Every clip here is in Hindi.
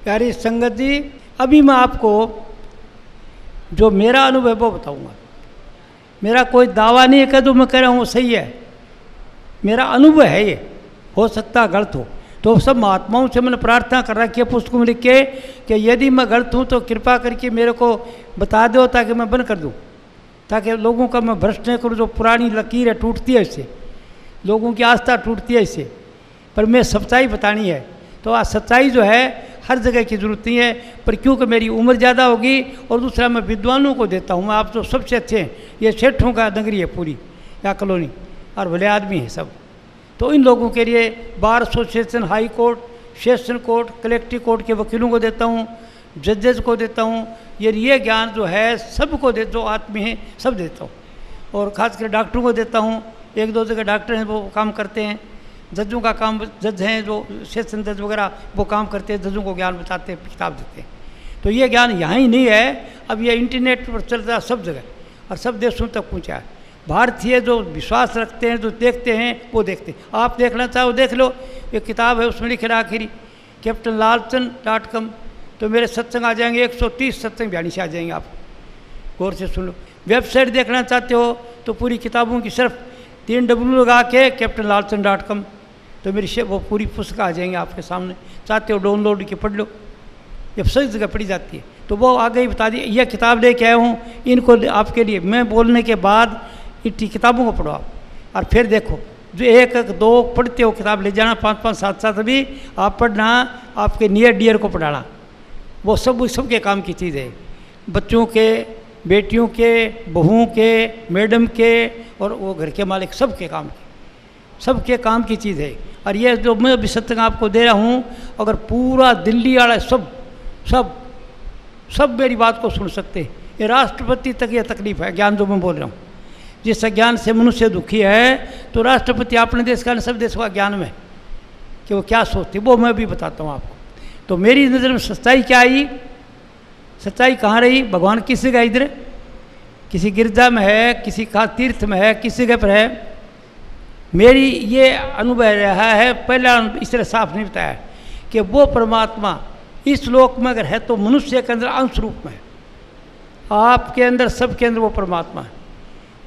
प्यारी संगत जी, अभी मैं आपको जो मेरा अनुभव है वो बताऊंगा। मेरा कोई दावा नहीं है कि जो मैं कह रहा हूँ वो सही है, मेरा अनुभव है ये, हो सकता गलत हो। तो सब महात्माओं से मैंने प्रार्थना कर रखी है पुस्तकों में लिख के कि यदि मैं गलत हूँ तो कृपा करके मेरे को बता दो ताकि मैं बंद कर दूँ, ताकि लोगों का मैं भ्रष्ट नहीं करूँ। जो पुरानी लकीर है टूटती है इससे, लोगों की आस्था टूटती है इससे, पर मैं सच्चाई बतानी है। तो आज सच्चाई जो है हर जगह की ज़रूरत नहीं है, पर क्योंकि मेरी उम्र ज़्यादा होगी और दूसरा मैं विद्वानों को देता हूँ। मैं आप तो सबसे अच्छे हैं, ये सेठों का नगरी है पूरी या कॉलोनी, और भले आदमी हैं सब। तो इन लोगों के लिए bar association, high court, session court, collective court के वकीलों को देता हूँ, जजेज को देता हूँ। ये ज्ञान जो है सबको दे, जो आदमी हैं सब देता हूँ। और ख़ासकर डॉक्टरों को देता हूँ, एक दो जगह डॉक्टर हैं वो काम करते हैं, जजों का काम, जज हैं जो सेशन जज वगैरह वो काम करते हैं, जजों को ज्ञान बताते हैं, किताब देते हैं। तो ये ज्ञान यहाँ ही नहीं है, अब ये इंटरनेट पर चलता है सब जगह और सब देशों तक पहुँचा है। भारतीय जो विश्वास रखते हैं, जो देखते हैं वो देखते हैं। आप देखना चाहो देख लो, ये किताब है उसमें लिखे आखिरी captainlalchand.com। तो मेरे सत्संग आ जाएंगे, 130 सत्संग बयानी से आ जाएंगे, आप गौर से सुन लो। वेबसाइट देखना चाहते हो तो पूरी किताबों की सिर्फ 3 W लगा के captainlalchand.com, तो मेरी वो पूरी पुस्तक आ जाएंगे आपके सामने। चाहते हो डाउनलोड के पढ़ लो, जब सही जगह पढ़ी जाती है। तो वो आगे ही बता दी, यह किताब लेके आया हूँ, इनको आपके लिए मैं बोलने के बाद इतनी किताबों को पढ़ो आप, और फिर देखो जो एक एक दो पढ़ते हो किताब ले जाना, 5-5 7-7 अभी आप पढ़ना, आपके नियर डियर को पढ़ाना। वो सबके काम की चीज़ है, बच्चों के, बेटियों के, बहुओं के, मैडम के और वो घर के मालिक, सबके सबके काम की चीज़ है। और ये जो मैं अभी सत्संग आपको दे रहा हूँ, अगर पूरा दिल्ली वाला सब मेरी बात को सुन सकते हैं। ये राष्ट्रपति तक ये तकलीफ है ज्ञान जो मैं बोल रहा हूँ। जिस ज्ञान से मनुष्य दुखी है, तो राष्ट्रपति अपने देश का सब देश का ज्ञान में कि वो क्या सोचते, वो मैं भी बताता हूँ आपको। तो मेरी नज़र में सच्चाई क्या आई, सच्चाई कहाँ रही? भगवान किस जगह इधर, किसी गिरजा में है, किसी का तीर्थ में है, किस जगह पर है। मेरी ये अनुभव रहा है, पहला इस तरह साफ नहीं बताया कि वो परमात्मा इस लोक में अगर है तो मनुष्य के अंदर अंश रूप में है। आपके अंदर, सबके अंदर वो परमात्मा है,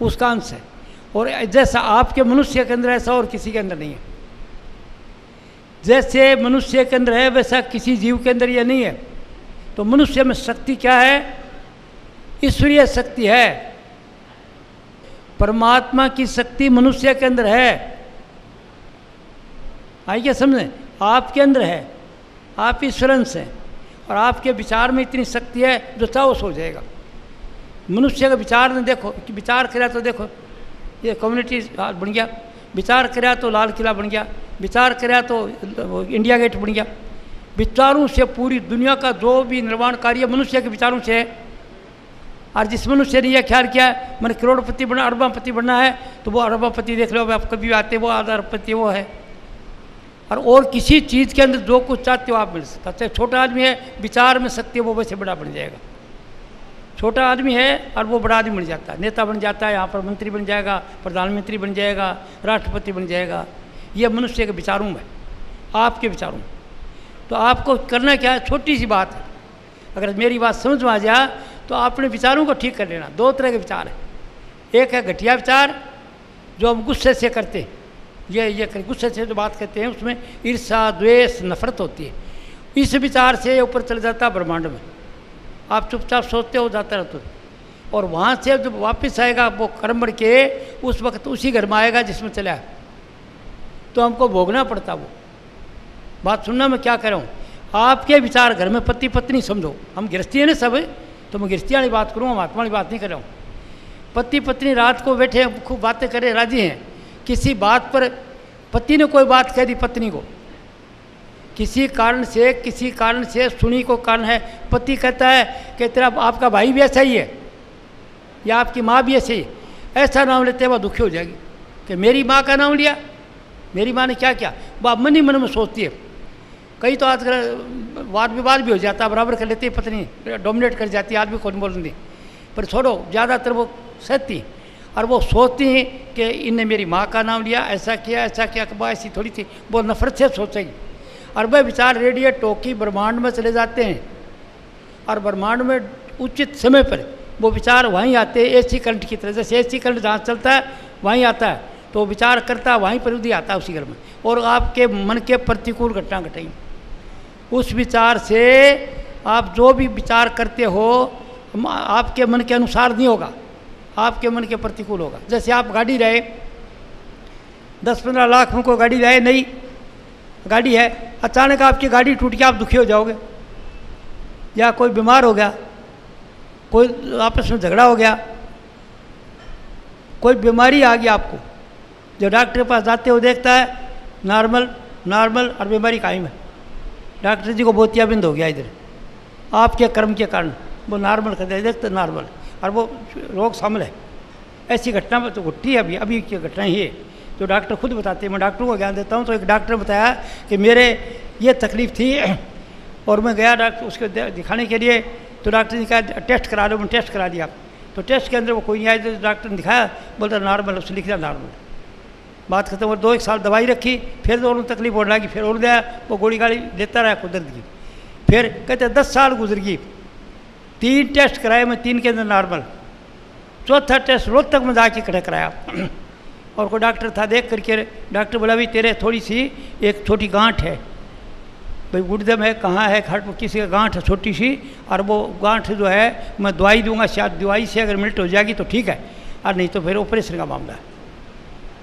उसका अंश है। और जैसा आपके मनुष्य के अंदर ऐसा और किसी के अंदर नहीं है। जैसे मनुष्य के अंदर है वैसा किसी जीव के अंदर ये नहीं है। तो मनुष्य में शक्ति क्या है? ईश्वरीय शक्ति है। परमात्मा की शक्ति मनुष्य के अंदर है। आइए समझें, आपके अंदर है, आप ईश्वरंश हैं, और आपके विचार में इतनी शक्ति है जो चाहो सो जाएगा। मनुष्य का विचार ने देखो कि विचार करा तो देखो ये कम्युनिटी बन गया, विचार करा तो लाल किला बन गया, विचार करा तो इंडिया गेट बन गया। विचारों से पूरी दुनिया का जो भी निर्माण कार्य मनुष्य के विचारों से है। और जिस मनुष्य ने यह ख्याल किया मैंने करोड़पति बनना, अरबपति बनना है, तो वो अरबपति देख लो, आप कभी आते वो आधा अरबपति वो है। और किसी चीज़ के अंदर जो कुछ चाहते हो आप मिल सकता। चाहे छोटा आदमी है, विचार में शक्ति वो वैसे बड़ा बन जाएगा। छोटा आदमी है और वो बड़ा आदमी बन जाता है, नेता बन जाता है, यहाँ पर मंत्री बन जाएगा, प्रधानमंत्री बन जाएगा, राष्ट्रपति बन जाएगा। ये मनुष्य के विचारों में, आपके विचारों में। तो आपको करना क्या है? छोटी सी बात है, अगर मेरी बात समझ में आ जाए तो अपने विचारों को ठीक कर लेना। 2 तरह के विचार है, एक है घटिया विचार जो हम गुस्से से करते हैं, ये गुस्से से जो बात करते हैं उसमें ईर्ष्या, द्वेष, नफरत होती है। इस विचार से ऊपर चल जाता है ब्रह्मांड में, आप चुपचाप सोचते हो जाते रहते हो। और वहाँ से जब वापस आएगा वो कर्म बढ़ के, उस वक्त उसी घर में आएगा जिसमें चला है, तो हमको भोगना पड़ता। वो बात सुनना मैं क्या कह रहा हूँ, आपके विचार घर में पति पत्नी समझो, हम गृहस्थी है ना सब, तो मैं गृहस्थी वाली बात करूँगा, महात्मा वाली बात नहीं कर रहा हूँ। पति पत्नी रात को बैठे खूब बातें करे, राजी हैं, किसी बात पर पति ने कोई बात कह दी पत्नी को, किसी कारण से सुनी को कारण है, पति कहता है कि तेरा आपका भाई भी ऐसा ही है या आपकी माँ भी ऐसे ही, ऐसा नाम लेते वह दुखी हो जाएगी कि मेरी माँ का नाम लिया, मेरी माँ ने क्या किया। वह मन ही मन में सोचती है। कई तो आजकल वाद विवाद भी हो जाता है, बराबर कर लेती है पत्नी, डोमिनेट कर जाती है, आदमी को नहीं बोलती। पर छोड़ो, ज़्यादातर वो सहती और वो सोचती हैं कि इनने मेरी माँ का नाम लिया, ऐसा किया, वो ऐसी थोड़ी थी, वो नफरत से सोचेगी। और वह विचार रेडियो टोकी ब्रह्मांड में चले जाते हैं और ब्रह्मांड में उचित समय पर वो विचार वहीं आते हैं, एसी करंट की तरह। जैसे एसी करंट जहाँ चलता है वहीं आता है, तो वो विचार करता है वहीं पर उदी आता है उसी घर में, और आपके मन के प्रतिकूल घटना घटेंगी। उस विचार से आप जो भी विचार करते हो आपके मन के अनुसार नहीं होगा, आपके मन के प्रतिकूल होगा। जैसे आप गाड़ी रहे 10-15 लाख में कोई गाड़ी रहे, नई गाड़ी है, अचानक आपकी गाड़ी टूट के आप दुखी हो जाओगे, या कोई बीमार हो गया, कोई आपस में झगड़ा हो गया, कोई बीमारी आ गई आपको, जो डॉक्टर के पास जाते हो देखता है नॉर्मल नॉर्मल और बीमारी कायम है, डॉक्टर जी को मोतियाबिंद हो गया इधर, आपके कर्म के कारण वो नॉर्मल कर देखते नॉर्मल, और वो रोग शामिल है। ऐसी घटना में तो घटी है, अभी अभी की घटना ही है जो डॉक्टर खुद बताते हैं। मैं डॉक्टरों को ज्ञान देता हूँ। तो एक डॉक्टर ने बताया कि मेरे ये तकलीफ़ थी और मैं गया डॉक्टर उसको दिखाने के लिए, तो डॉक्टर ने कहा टेस्ट करा लो। मैंने टेस्ट करा दिया, तो टेस्ट के अंदर वो कोई नहीं आया, तो डॉक्टर ने दिखाया, बोलता नॉर्मल, उसने लिख दिया नॉर्मल। बात खत्म। और 2-1 साल दवाई रखी, फिर तो उन्होंने तकलीफ होने लगी, फिर और गया, वो गोली गाड़ी लेता रहा कुदरत की। फिर कहते 10 साल गुजर गई, 3 टेस्ट कराए मैं, 3 के अंदर नॉर्मल, चौथा टेस्ट रोहतक में जाके खड़ा कराया और कोई डॉक्टर था, देख करके डॉक्टर बोला भाई तेरे थोड़ी सी एक छोटी गांठ है, भाई गुर्दे में कहाँ है, हार्ट में किसी का गांठ है छोटी सी, और वो गांठ जो है मैं दवाई दूंगा, शायद दवाई से अगर मिनट हो जाएगी तो ठीक है, और नहीं तो फिर ऑपरेशन का मामला है,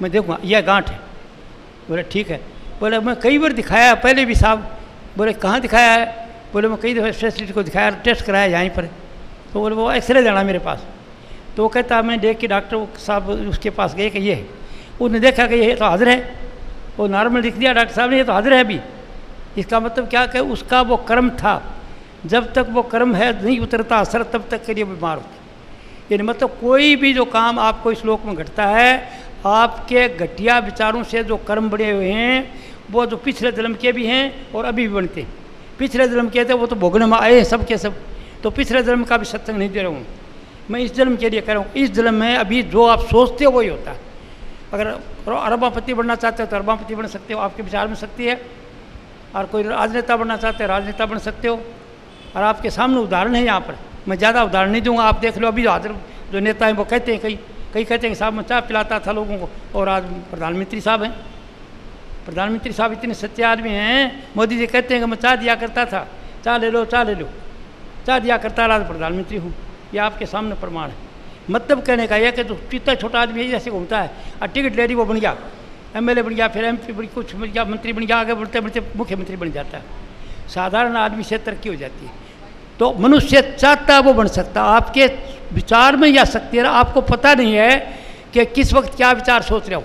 मैं देखूँगा यह गांठ है। बोले ठीक है। बोले मैं कई बार दिखाया पहले भी साहब। बोले कहाँ दिखाया है? बोले मैं कई दफ़े स्पेशलिस्ट को दिखाया, टेस्ट कराया यहीं पर। तो बोले वो एक्सरे देना मेरे पास। तो वो कहता मैं देख के डॉक्टर साहब उसके पास गए कि ये है, उसने देखा कि ये तो हाजिर है, वो नॉर्मल लिख दिया डॉक्टर साहब ने, ये तो हाजिर है अभी। इसका मतलब क्या कि उसका वो कर्म था, जब तक वो कर्म है नहीं उतरता असर तब तक के लिए बीमार होती। यानी मतलब कोई भी जो काम आपको इस लोक में घटता है, आपके घटिया विचारों से जो कर्म बने हुए हैं वो जो पिछले जन्म के भी हैं और अभी भी बनते हैं। पिछले जन्म के थे वो तो भोगने में आए हैं सब के सब, तो पिछले जन्म का भी सत्संग नहीं दे रहा हूँ मैं, इस जन्म के लिए कर रहा हूँ। इस जन्म में अभी जो आप सोचते हो वही होता है। अगर अरबापति बनना चाहते हो तो अरबापति बन सकते हो, आपके विचार में शक्ति है। और कोई राजनेता बनना चाहते हो राजनेता बन सकते हो। और आपके सामने उदाहरण है यहाँ पर, मैं ज़्यादा उदाहरण नहीं दूंगा, आप देख लो। अभी जो नेता हैं वो कहते हैं, कई कहते हैं कि साहब मैं चाय पिलाता था लोगों को, और आज प्रधानमंत्री साहब हैं। प्रधानमंत्री साहब इतने सच्चे आदमी हैं, मोदी जी कहते हैं कि मैं चाय दिया करता था, चाय ले लो चाय ले लो, चाय दिया करता रहा, प्रधानमंत्री हूँ। ये आपके सामने प्रमाण है। मतलब कहने का यह कि जो इतना छोटा आदमी है जैसे घूमता है, और टिकट ले ली वो बन गया MLA बन गया, फिर MP बन, कुछ बन गया, मंत्री बन गया, आगे बढ़ते बढ़ते मुख्यमंत्री बन जाता है। साधारण आदमी से तरक्की हो जाती है। तो मनुष्य चाहता वो बन सकता, आपके विचार में या शक्ति है, आपको पता नहीं है कि किस वक्त क्या विचार सोच रहे हो।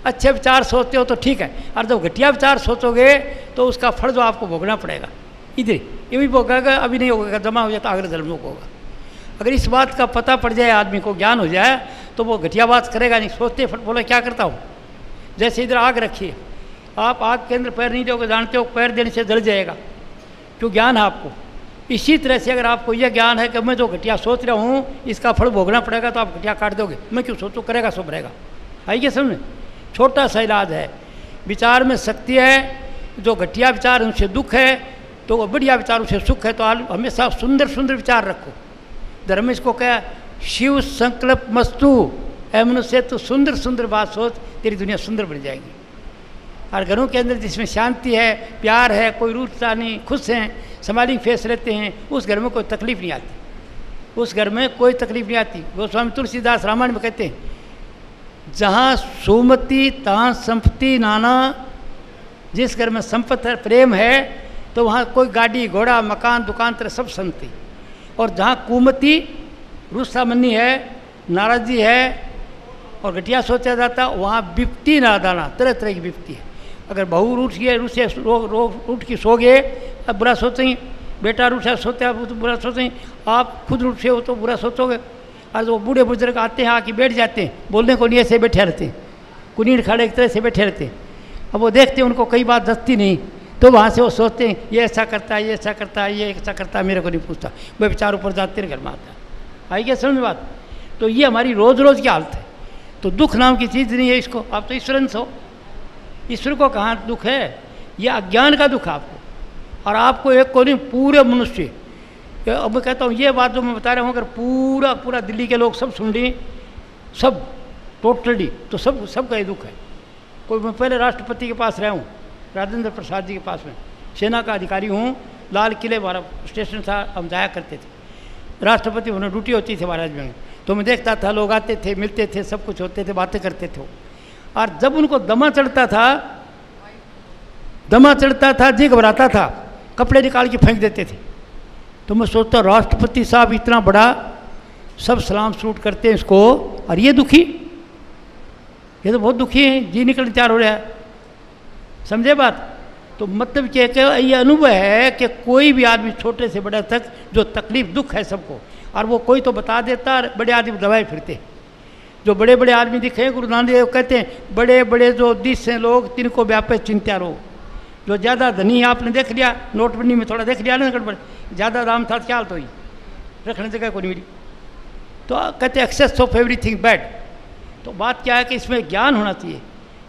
अच्छे विचार सोचते हो तो ठीक है, और जब घटिया विचार सोचोगे तो उसका फल जो आपको भोगना पड़ेगा, इधर ये भी भोगेगा, अभी नहीं होगा, जमा हो जाता अगले जन्म में होगा। अगर इस बात का पता पड़ जाए, आदमी को ज्ञान हो जाए, तो वो घटिया बात करेगा नहीं। सोचते फट बोले क्या करता हूँ, जैसे इधर आग रखी है, आप आग के अंदर पैर नहीं दोगे, जानते हो पैर देने से जल जाएगा, क्यों ज्ञान है आपको। इसी तरह से अगर आपको यह ज्ञान है कि मैं जो घटिया सोच रहा हूँ इसका फल भोगना पड़ेगा, तो आप घटिया काट दोगे। मैं क्यों सोचूँ, करेगा सो रहेगा। आइए समझ, छोटा सा इलाज है। विचार में शक्ति है, जो घटिया विचार उनसे दुख है, तो बढ़िया विचारों से सुख है। तो हमेशा सुंदर सुंदर विचार रखो। धर्म में इसको क्या, शिव संकल्प मस्तु, ऐ मनुष्य तो सुंदर सुंदर बात सोच, तेरी दुनिया सुंदर बन जाएगी। और घरों के अंदर जिसमें शांति है, प्यार है, कोई रूठता नहीं, खुश हैं, स्माइलिंग फेस रहते हैं, उस घर में कोई तकलीफ नहीं आती, उस घर में कोई तकलीफ नहीं आती। गोस्वामी तुलसीदास रामायण में कहते हैं, जहाँ सुमति तहाँ संपत्ति नाना। जिस घर में संपत्ति है, प्रेम है, तो वहाँ कोई गाड़ी घोड़ा मकान दुकान तरह सब संपत्ति। और जहाँ कुमति रुस्सामनी है, नाराजगी है और घटिया सोचा जाता, वहाँ विपत्ति नादाना, तरह तरह की विपत्ति है। अगर बहू रूठ गए, रूठ से रूठ की सो गए, अब बुरा सोचेंगे, बेटा रूठ से सोते हैं तो बुरा सोचेंगे, आप खुद रूठ से हो तो बुरा सोचोगे। और वो बूढ़े बुजुर्ग आते हैं, आके बैठ जाते हैं, बोलने को नहीं, ऐसे बैठे रहते हैं, कुनीड़ खड़े एक तरह से बैठे रहते हैं। अब वो देखते हैं उनको कई बात दसती नहीं, तो वहाँ से वो सोचते हैं ये ऐसा करता है, ये ऐसा करता है, ये ऐसा करता है, मेरे को नहीं पूछता। वह विचार ऊपर जाते हैं, घर में आता है। आई क्या समझ में बात। तो ये हमारी रोज़ रोज़ की हालत है। तो दुख नाम की चीज़ नहीं है इसको। आप तो ईश्वरंश हो, ईश्वर को कहाँ दुख है। ये अज्ञान का दुख है आपको। और आपको एक को नहीं, पूरे मनुष्य, अब मैं कहता हूँ ये बात जो मैं बता रहा हूँ, अगर पूरा पूरा दिल्ली के लोग सब सुन ली, सब टोटली, तो सबका ये दुख है। कोई, मैं पहले राष्ट्रपति के पास रहा हूँ, राजेंद्र प्रसाद जी के पास में, सेना का अधिकारी हूँ, लाल किले हमारा स्टेशन था, हम जाया करते थे। राष्ट्रपति उन्हें ड्यूटी होती थी महाराज में, तो मैं देखता था, लोग आते थे, मिलते थे, सब कुछ होते थे, बातें करते थे। और जब उनको दमा चढ़ता था, जी घबराता था, कपड़े निकाल के फेंक देते थे। तो मैं सोचता, राष्ट्रपति साहब इतना बड़ा, सब सलाम सलूट करते हैं इसको, और ये दुखी, ये तो बहुत दुखी है, जी निकलने तैयार हो रहा है। समझे बात? तो मतलब क्या है, ये अनुभव है कि कोई भी आदमी छोटे से बड़े तक जो तकलीफ दुख है सबको, और वो कोई तो बता देता, और बड़े आदमी दबाए फिरते। जो बड़े बड़े आदमी दिखे, गुरु नानक देव कहते हैं, बड़े बड़े जो दिस हैं लोग, तिनको व्यापे चिंता रो। जो ज़्यादा धनी आपने देख लिया, नोटबंदी में थोड़ा देख लिया ना, गड़बड़, ज़्यादा दाम था क्या तो ही रखने जगह को नहीं मिली, तो कहते एक्सेस ऑफ एवरीथिंग बैड। तो बात क्या है कि इसमें ज्ञान होना चाहिए।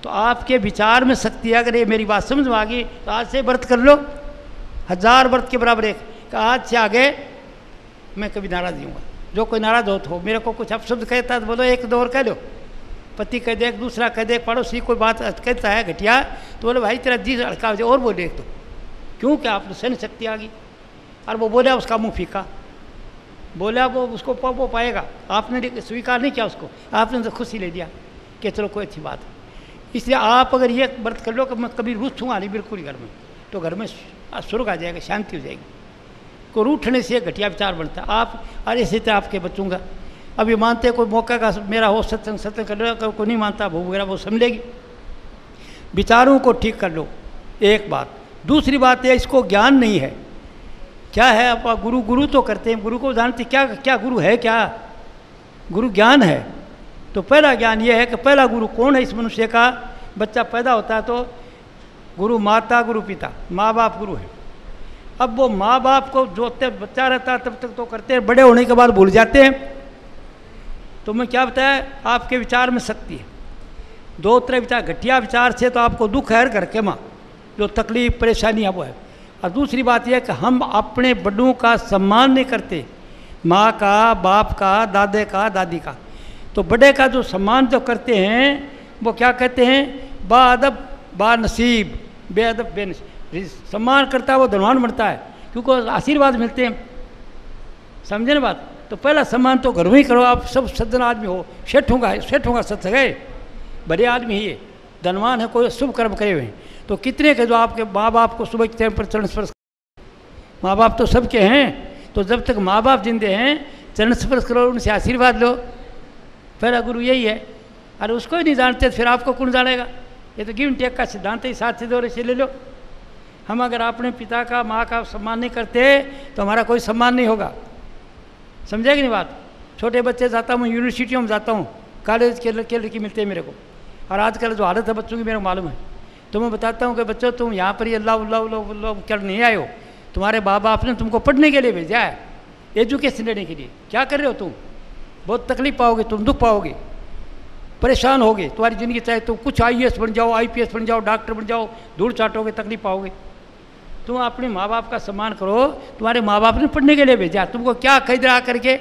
तो आपके विचार में शक्ति है, अगर ये मेरी बात समझ में आ गई तो आज से व्रत कर लो, 1000 व्रत के बराबर एक, कि आज से आगे मैं कभी नाराज नहीं हूँगा। जो कोई नाराज हो, मेरे को कुछ अपशब्द कहता है तो बोलो, एक दो और कह लो, पति कह दे, दूसरा कह दे, पड़ोसी कोई बात कहता है घटिया, तो बोले भाई तेरा जी अड़का हो जाए, और बोले एक तो, क्यों क्या आपने सहन शक्ति आ गई। और वो बोला, उसका मुँह फीका, बोला वो उसको वो पाएगा, आपने स्वीकार नहीं किया उसको, आपने तो खुशी ले लिया कि चलो कोई अच्छी बात है। इसलिए आप अगर ये व्रत कर लो कि मैं कभी रूठूंगा नहीं बिल्कुल ही घर में, तो घर में स्वर्ग आ जाएगा, शांति हो जाएगी। को रूठने से घटिया विचार बनता है। आप अरे इसी तरह आपके बचूंगा, अभी मानते कोई मौका का मेरा हो सत्संग कर लो, कोई नहीं मानता भूख वगैरह वो समझेगी। विचारों को ठीक कर लो, एक बात। दूसरी बात है, इसको ज्ञान नहीं है। क्या है आप गुरु तो करते हैं, गुरु को जानते, क्या गुरु है, क्या गुरु ज्ञान है। तो पहला ज्ञान ये है कि पहला गुरु कौन है इस मनुष्य का। बच्चा पैदा होता है तो गुरु माता, गुरु पिता, माँ बाप गुरु है। अब वो माँ बाप को जो तब बच्चा रहता है तब तक तो करते हैं, बड़े होने के बाद भूल जाते हैं। तो मैं क्या बताया, आपके विचार में शक्ति है। दो तरह विचार, घटिया विचार से तो आपको दुख है घर के माँ, जो तकलीफ परेशानी है वो है। और दूसरी बात यह है कि हम अपने बड़ों का सम्मान नहीं करते, माँ का, बाप का, दादे का, दादी का। तो बड़े का जो सम्मान जो करते हैं वो क्या कहते हैं, बाअदब बानसीब, बेअदब बेनसीब। सम्मान करता है वो धनवान बनता है, क्योंकि आशीर्वाद मिलते हैं। समझे ना बात? तो पहला सम्मान तो घर में ही करो। आप सब सज्जन आदमी हो, सेठ होगा सत्संग है, बड़े आदमी ही है, धनवान है, कोई शुभ कर्म करे हुए हैं। तो कितने के जो आपके माँ बाप को सुबह के टाइम पर चरण स्पर्श, माँ बाप तो सबके हैं। तो जब तक माँ बाप जिंदे हैं चरण स्पर्श करो, उनसे आशीर्वाद लो। पहला गुरु यही है। अरे उसको ही नहीं जानते फिर आपको कौन जानेगा। ये तो गिव एंड टेक का सिद्धांत है, साथ से दौरे से ले लो। हम अगर अपने पिता का, माँ का सम्मान नहीं करते तो हमारा कोई सम्मान नहीं होगा। समझेगी नहीं बात? छोटे बच्चे जाता हूँ, यूनिवर्सिटियों में जाता हूँ, कॉलेज के लड़की मिलते हैं मेरे को। और आजकल जो हालत है बच्चों की मेरे को मालूम है। तो मैं बताता हूँ कि बच्चों तुम यहाँ पर ही अल्लाह अल्लाह कर नहीं आए हो, तुम्हारे माँ बाप ने तुमको पढ़ने के लिए भेजा है, एजुकेशन लेने के लिए। क्या कर रहे हो तुम? बहुत तकलीफ पाओगे, तुम दुख पाओगे, परेशान होगे तुम्हारी ज़िंदगी। चाहे तुम कुछ IAS बन जाओ, IPS बन जाओ, डॉक्टर बन जाओ, धूल चाटोगे, तकलीफ पाओगे। तुम अपने माँ बाप का सम्मान करो। तुम्हारे माँ बाप ने पढ़ने के लिए भेजा, तुमको क्या खरीद रहा करके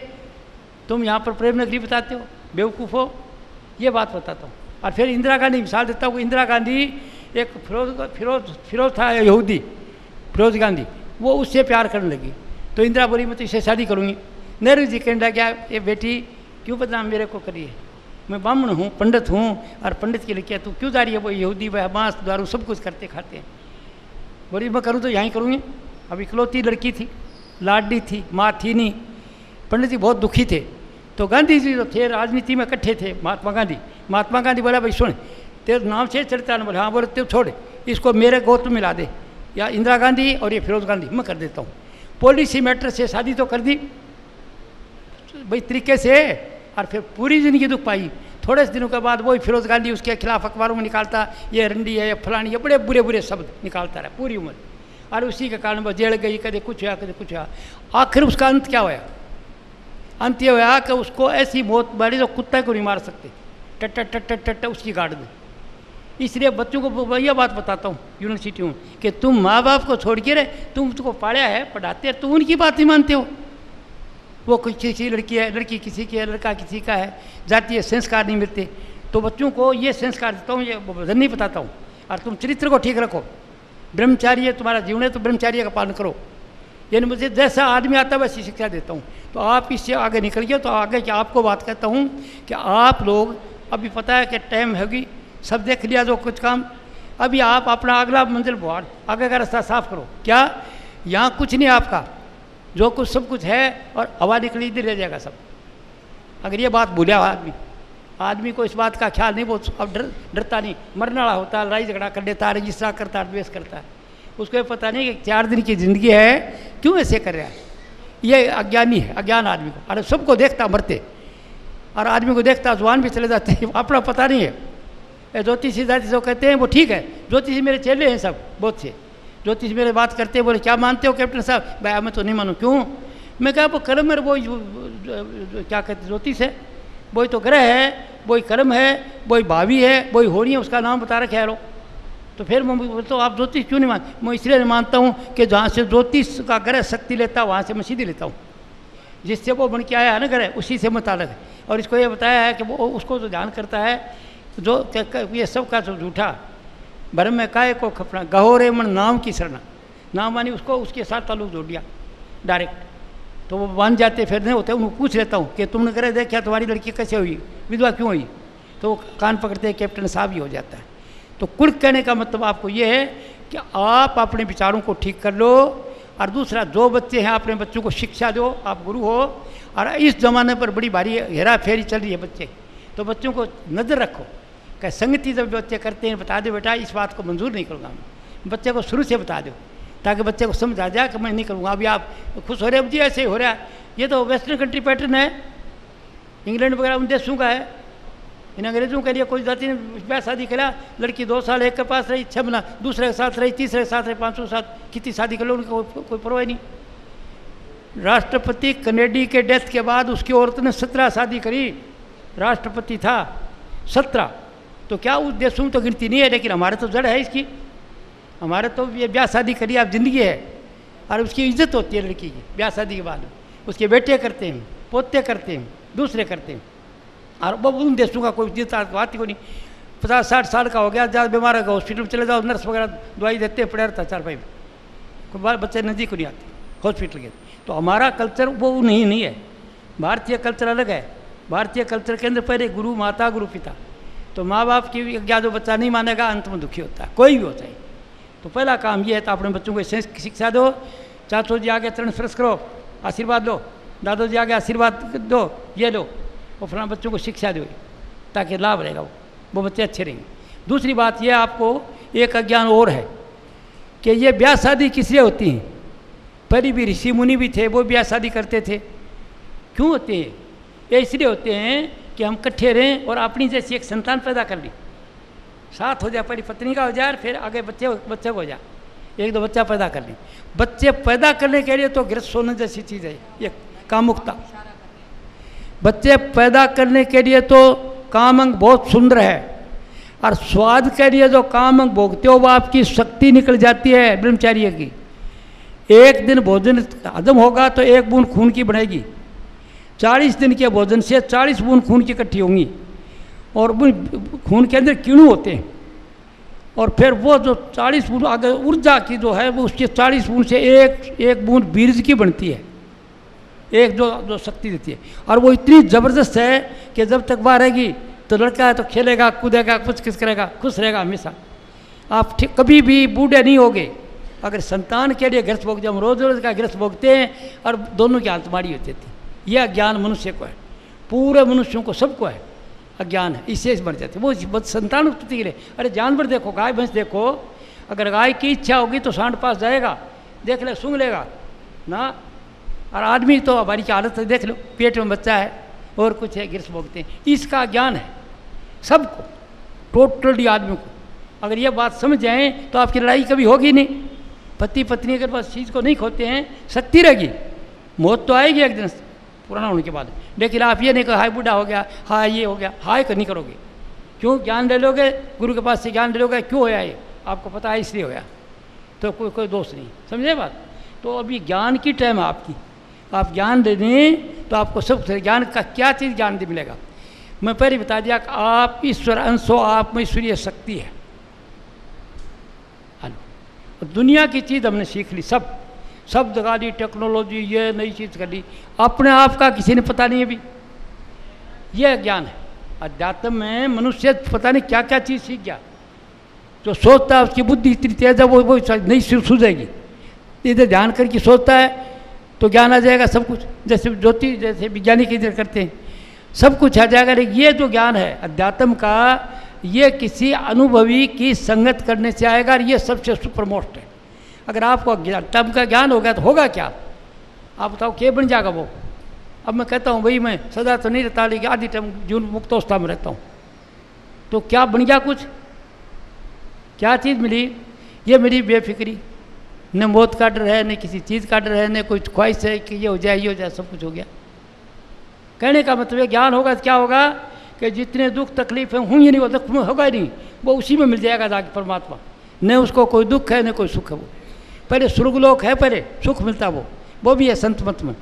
तुम यहाँ पर प्रेम नगरी बताते हो, बेवकूफ़ हो। ये बात बताता हूँ। और फिर इंदिरा गांधी मिसाल देता हूँ। इंदिरा गांधी एक फिरोज था, यहूदी फिरोज गांधी, वो उससे प्यार करने लगी। तो इंदिरा बोली मैं तो इससे शादी करूँगी। नेहरू जी कहने लगा, ये बेटी क्यों बदनाम मेरे को करिए, मैं ब्राह्मण हूँ, पंडित हूँ, और पंडित की लड़कियाँ तू क्यों जा रही है? वो यहूदी वह मांस दारू सब कुछ करते खाते हैं। बोली मैं करूँ तो यहीं करूँगी। अब इकलौती लड़की थी, लाडली थी, माँ थी नहीं। पंडित जी बहुत दुखी थे। तो गांधी जी जो थे राजनीति में इकट्ठे थे, महात्मा गांधी बोला भाई सुन, तेरे नाम से चलता ना। बोले हाँ। बोले तू छोड़, इसको मेरे गोत्र में मिला दे, या इंदिरा गांधी और ये फिरोज गांधी मैं कर देता हूँ। पॉलिसी मैटर से शादी तो कर दी भाई तरीके से, और फिर पूरी ज़िंदगी दुख पाई। थोड़े से दिनों के बाद वही फिरोज गांधी उसके खिलाफ अखबारों में निकालता, ये रंडी है, ये फलानी, ये बड़े बुरे बुरे शब्द निकालता रहा पूरी उम्र। और उसी के कारण वो जेल गई, कदे कुछ हुआ, कदे कुछ हुआ। आखिर उसका अंत क्या हुआ? अंत ये हुआ कि उसको ऐसी मौत मारी जो कुत्ते को नहीं मार सकते, टट टट टट टट टट उसकी गाड़ में। इसलिए बच्चों को यह बात बताता हूँ यूनिवर्सिटी में कि तुम माँ बाप को छोड़ के रहे, तुम उसको पाया है, पढ़ाते हैं, तुम उनकी बात नहीं मानते हो। वो किसी लड़की है, लड़की किसी की है, लड़का किसी का है, जातीय संस्कार नहीं मिलते। तो बच्चों को ये संस्कार देता हूँ, ये वजन नहीं बताता हूँ। और तुम चरित्र को ठीक रखो, ब्रह्मचार्य तुम्हारा जीवन है तो ब्रह्मचार्य का पालन करो। यानी मुझे जैसा आदमी आता है वैसी शिक्षा देता हूँ। तो आप इससे आगे निकल गए तो आगे क्या आपको बात कहता हूँ कि आप लोग अभी पता है कि टाइम होगी, सब देख लिया जो कुछ काम, अभी आप अपना अगला मंजिल बढ़, आगे का रास्ता साफ करो। क्या यहाँ कुछ नहीं आपका, जो कुछ सब कुछ है और हवा निकली इधर रह जाएगा सब। अगर ये बात भूलिया आदमी को इस बात का ख्याल नहीं, वो अब डरता नहीं, मरने वाला होता है, लड़ाई झगड़ा कर लेता है, रजिस्ट्रा करता है, द्वेष करता है। उसको ये पता नहीं कि 4 दिन की ज़िंदगी है, क्यों ऐसे कर रहा है। ये अज्ञानी है, अज्ञान आदमी को। अरे सबको देखता मरते, और आदमी को देखता जुबान भी चले जाते हैं, अपना पता नहीं है। ज्योतिषी जाति जो कहते हैं वो ठीक है, ज्योतिषी मेरे चेले हैं सब, बहुत से ज्योतिषी मेरे बात करते हैं, बोले क्या मानते हो कैप्टन साहब? भाई मैं तो नहीं मानूँ। क्यों? मैं कहा वो कर्म है, वो क्या कहते ज्योतिष है, वही तो ग्रह है, वही कर्म है, वही भावी है, वही होनी है, उसका नाम बता रखे यारो। तो फिर मैं तो आप ज्योतिष क्यों नहीं मानते? मैं इसलिए नहीं मानता हूँ कि जहाँ से ज्योतिष का ग्रह शक्ति लेता वहाँ से मैं सीधी लेता हूँ। जिससे वो बन के आया है ना ग्रह, उसी से मुताल्लिक़ है। और इसको ये बताया है कि वो उसको जो ध्यान करता है, जो ये सब का जो झूठा भरम में काय को खपना, गहोरे मन नाम की शरणा, नाम मानी उसको उसके साथ ताल्लुक जोड़ दिया डायरेक्ट। तो वो मान जाते फिर नहीं होते, उनको पूछ लेता हूँ कि तुमने ग्रह देखा तुम्हारी लड़की कैसे हुई, विधवा क्यों हुई? तो वो कान पकड़ते हैं, कैप्टन साहब ही हो जाता है। तो कुल कहने का मतलब आपको ये है कि आप अपने विचारों को ठीक कर लो, और दूसरा जो बच्चे हैं अपने बच्चों को शिक्षा दो, आप गुरु हो। और इस ज़माने पर बड़ी भारी हेरा फेरी चल रही है बच्चे, तो बच्चों को नज़र रखो कि संगति जब बच्चे करते हैं बता दो बेटा इस बात को मंजूर नहीं करूँगा मैं, बच्चे को शुरू से बता दो ताकि बच्चे को समझ आ जाए कि मैं नहीं करूँगा। अभी आप खुश हो रहे हैं जी, ऐसे ही हो रहा है, ये तो वेस्टर्न कंट्री पैटर्न है, इंग्लैंड वगैरह उन देशों का है। इन अंग्रेजों के लिए कोई जाति ने ब्याह शादी करा, लड़की 2 साल एक के पास रही, 6 महीना दूसरे के साथ रही, तीसरे के साथ रही, 500 साथ कितनी शादी कर लो, उनको कोई परवाह नहीं। राष्ट्रपति कनेडी के डेथ के बाद उसकी औरत ने 17 शादी करी, राष्ट्रपति था 17। तो क्या उस देशों में तो गिनती नहीं है, लेकिन हमारे तो जड़ है इसकी, हमारे तो ये ब्याह शादी करी आप ज़िंदगी है, और उसकी इज्जत होती है लड़की की ब्याह शादी के बाद। उसके बेटे करते हैं, पोते करते हैं, दूसरे करते हैं। और वो उन देशों का कोई जीता बात ही को नहीं। 50-60 साल का हो गया, ज़्यादा बीमार होगा हॉस्पिटल में चले जाओ, नर्स वगैरह दवाई देते हैं, पड़े रहता 4 में, कोई बाल बच्चे नज़दीक को नहीं आते हॉस्पिटल के। तो हमारा कल्चर वो नहीं है, भारतीय कल्चर अलग है। भारतीय कल्चर के अंदर पहले गुरु माता, गुरु पिता। तो माँ बाप की आज्ञा जो बच्चा नहीं मानेगा अंत में दुखी होता है, कोई भी होता है। तो पहला काम ये है, तो अपने बच्चों को शिक्षा दो। चाचो जी आगे चरण स्पर्श करो, आशीर्वाद लो, दादो जी आगे आशीर्वाद दो, ये लो, और फिर बच्चों को शिक्षा दो ताकि लाभ रहेगा, वो बच्चे अच्छे रहेंगे। दूसरी बात यह आपको एक अज्ञान और है कि ये ब्याह शादी किस लिए होती हैं। पहले भी ऋषि मुनि भी थे, वो ब्याह शादी करते थे। क्यों होते हैं? ये इसलिए होते हैं कि हम इकट्ठे रहें और अपनी जैसी एक संतान पैदा कर ली, साथ हो जाए, पहली पत्नी का हो जाए, फिर आगे बच्चे को हो जाए, 1-2 बच्चा पैदा कर लें। बच्चे पैदा करने के लिए तो गृहस्थ सोने जैसी चीज़ है ये कामुकता। बच्चे पैदा करने के लिए तो काम अंग बहुत सुंदर है, और स्वाद के लिए जो काम अंग भोगते हो वो आपकी शक्ति निकल जाती है ब्रह्मचार्य की। एक दिन भोजन हजम होगा तो 1 बूंद खून की बनेगी, 40 दिन के भोजन से 40 बूंद खून की इकट्ठी होंगी, और खून के अंदर कीड़े होते हैं, और फिर वो जो 40 बूंद आगे ऊर्जा की जो है वो उसके 40 बूंद से एक बूंद बीज की बनती है, एक जो शक्ति देती है। और वो इतनी ज़बरदस्त है कि जब तक वह रहेगी तो लड़का है तो खेलेगा, कूदेगा, कुछ करेगा, खुश रहेगा हमेशा। आप ठीक कभी भी बूढ़े नहीं होगे अगर संतान के लिए गृहस्थ भोग, जब रोज का गृहस्थ भोगते हैं और दोनों की हालत मारी होती थी। यह अज्ञान मनुष्य को है, पूरे मनुष्यों को सबको है, अज्ञान है, इससे मर जाते वो संतान उत्पत्ति के लिए। अरे जानवर देखो, गाय भैंस देखो, अगर गाय की इच्छा होगी तो सांड पास जाएगा, देख ले सूंघ लेगा ना। और आदमी तो हमारी की हालत देख लो, पेट में बच्चा है और कुछ है, गृहस्थ भोगते हैं। इसका ज्ञान है सबको, टोटली आदमी को। अगर ये बात समझ जाए तो आपकी लड़ाई कभी होगी नहीं। पति पत्नी अगर बस चीज़ को नहीं खोते हैं, शक्ति रहेगी, मौत तो आएगी एक दिन पुराना होने के बाद। लेकिन आप ये नहीं कहो हाय बूढ़ा हो गया, हाय ये हो गया, हाय नहीं करोगे, क्यों ज्ञान ले लोगे, गुरु के पास से ज्ञान ले लोगे, क्यों होया ये, आपको पता है इसलिए होया, तो कोई दोष नहीं। समझे बात? तो अभी ज्ञान की टाइम है आपकी, आप ज्ञान दे दें तो आपको सब ज्ञान का क्या चीज़ ज्ञान दे मिलेगा। मैं पहले बता दिया कि आप ईश्वर अंश हो, आप में ईश्वरीय शक्ति है। दुनिया की चीज़ हमने सीख ली, सब जगा ली, टेक्नोलॉजी ये नई चीज़ कर ली, अपने आप का किसी ने पता नहीं अभी। यह ज्ञान है। अध्यात्म में मनुष्य पता नहीं क्या क्या चीज़ सीख गया, जो सोचता है उसकी बुद्धि इतनी तेज है वो नहीं सूझेगी। इधर ध्यान करके सोचता है तो ज्ञान आ जाएगा सब कुछ, जैसे ज्योति जैसे वैज्ञानिक इधर करते हैं सब कुछ आ जाएगा। लेकिन ये जो ज्ञान है अध्यात्म का, ये किसी अनुभवी की संगत करने से आएगा, और ये सबसे सुपरमोस्ट है। अगर आपको अध्यात्म का ज्ञान हो गया तो होगा क्या, आप बताओ क्या बन जाएगा वो। अब मैं कहता हूँ भाई मैं सदा तो नहीं रहता, लेकिन आधी टाइम जीवन मुक्त अवस्था में रहता हूँ, तो क्या बन गया कुछ, क्या चीज़ मिली, ये मेरी बेफिक्री, न मौत का डर है, न किसी चीज़ का डर है, न कोई ख्वाहिश है कि ये हो जाए, सब कुछ हो गया। कहने का मतलब ज्ञान होगा तो क्या होगा कि जितने दुख तकलीफ हैं होंगे नहीं, वो दुख में होगा ही नहीं, वो उसी में मिल जाएगा जाके परमात्मा। न उसको कोई दुख है न कोई सुख है। वो पहले स्वर्गलोक है, पहले सुख मिलता वो भी है संत मत में।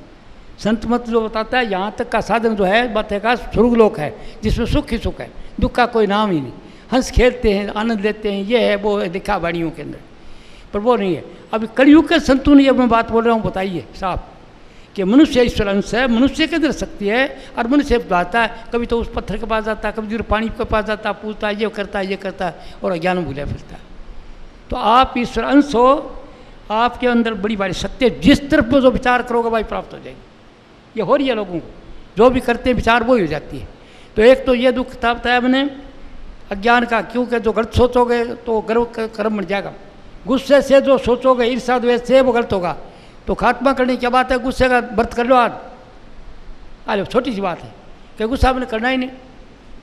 संत मत जो बताता है यहाँ तक का साधन जो है बातें का स्वर्गलोक है, जिसमें सुख ही सुख है, दुख का कोई नाम ही नहीं। हंस खेलते हैं, आनंद लेते हैं, ये है वो है लिखा वाणियों के अंदर, पर वो नहीं है। अभी कलयुग के संतों ने, मैं बात बोल रहा हूँ, बताइए साहब कि मनुष्य ईश्वर अंश है, मनुष्य के अंदर शक्ति है, और मनुष्य आता है, कभी तो उस पत्थर के पास जाता है, कभी पानी के पास जाता है, पूछता है, ये करता है, ये करता है, और अज्ञान भूला फिरता है। तो आप ईश्वर अंश हो, आपके अंदर बड़ी बड़ी शक्ति है, जिस तरफ में जो विचार करोगे भाई प्राप्त हो जाएगी। ये हो रही है लोगों को, जो भी करते हैं विचार वो ही हो जाती है। तो एक तो ये दुख था बताया मैंने अज्ञान का, क्योंकि जो गलत सोचोगे तो गर्व कर्म बन जाएगा। गुस्से से जो सोचोगे ईर्ष्या द्वेष से वो गलत होगा, तो खात्मा करने की बात है, गुस्से का व्रत कर लो आज छोटी सी बात है कि गुस्सा मैंने करना ही नहीं,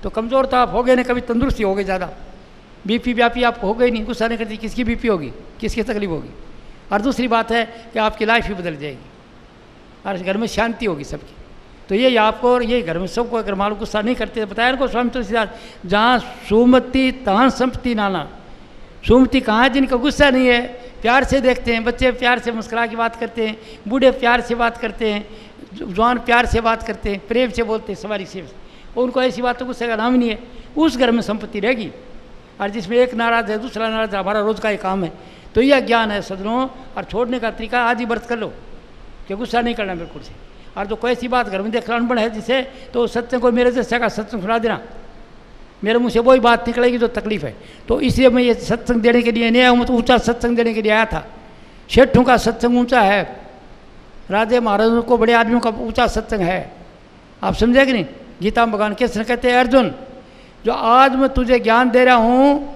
तो कमज़ोर तो आप हो गए नहीं, कभी तंदुरुस्ती हो गई ज़्यादा, बीपी व्यापी आपको हो गई नहीं, गुस्सा नहीं करती, किसकी बीपी होगी, किसकी तकलीफ होगी। और दूसरी बात है कि आपकी लाइफ ही बदल जाएगी और घर में शांति होगी सबकी। तो ये आपको और ये घर में सबको अगर मालूम गुस्सा नहीं करते, बताया इनको स्वामी तुलसीदास, जहाँ सुमति तहाँ संपत्ति नाना। सुमति कहाँ है जिनका गुस्सा नहीं है, प्यार से देखते हैं, बच्चे प्यार से मुस्कुरा के बात करते हैं, बूढ़े प्यार से बात करते हैं, जवान प्यार से बात करते हैं, प्रेम से बोलते हैं, सवारी से, और उनको ऐसी बातों गुस्से का नाम ही नहीं है। उस घर में संपत्ति रहेगी। और जिसमें एक नाराज़ है दूसरा नाराज़ है, हमारा रोज़ का ही काम है। तो यह ज्ञान है सदनों। और छोड़ने का तरीका आज ही व्रत कर लो कि गुस्सा नहीं करना बिल्कुल से। और जो कोई ऐसी बात घर में देख अनपढ़ है जिसे, तो सत्संग को मेरे जैसे का सत्संग सुना देना, मेरे मुँह से वही बात निकलेगी जो तकलीफ है। तो इसलिए मैं ये सत्संग देने के लिए नहीं आया हूँ, तो ऊँचा सत्संग देने के लिए आया था। सेठों का सत्संग ऊँचा है, राजे महाराजों को बड़े आदमियों का ऊँचा सत्संग है। आप समझे कि नहीं? गीता में भगवान कृष्ण कहते हैं, अर्जुन जो आज मैं तुझे ज्ञान दे रहा हूँ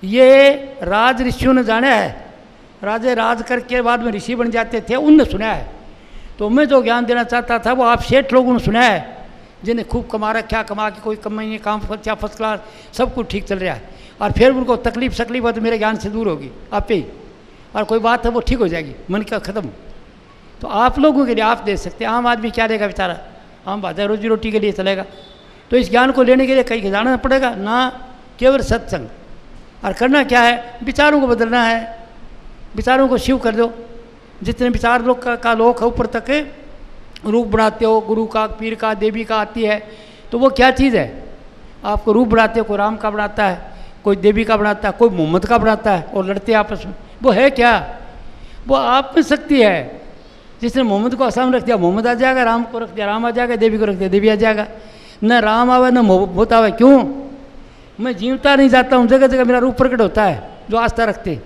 ये राज ऋषियों ने जाना है। राजे राज करके बाद में ऋषि बन जाते थे, उनने सुना है। तो मैं जो ज्ञान देना चाहता था वो आप सेठ लोगों ने सुना है, जिन्हें खूब कमा रखा, कमा के कोई कमाई नहीं, काम अच्छा फर्स्ट क्लास, सब कुछ ठीक चल रहा है। और फिर उनको तकलीफ तकलीफ है तो मेरे ज्ञान से दूर होगी आप ही, और कोई बात है वो ठीक हो जाएगी, मन का ख़त्म। तो आप लोगों के लिए आप दे सकते हैं। आम आदमी क्या देगा बेचारा, आम बात है रोजी रोटी के लिए चलेगा। तो इस ज्ञान को लेने के लिए कहीं जाना पड़ेगा ना, केवल सत्संग। और करना क्या है, विचारों को बदलना है, विचारों को शिव कर दो। जितने विचार लोग का लोक है ऊपर तक रूप बनाते हो, गुरु का, पीर का, देवी का आती है, तो वो क्या चीज़ है, आपको रूप बनाते हो। कोई राम का बनाता है, कोई देवी का बनाता है, कोई मोहम्मद का बनाता है, और लड़ते हैं आपस में। वो है क्या, वो आप में शक्ति है। जिसने मोहम्मद को आसाम रख दिया मोहम्मद आ जाएगा, राम को रख दिया राम आ जाएगा, देवी को रख दिया देवी आ जाएगा। न राम आवे न मोहम्मद आवे। क्यों? मैं जीवता नहीं जाता हूँ, जगह जगह मेरा रूप प्रकट होता है जो आस्था रखते,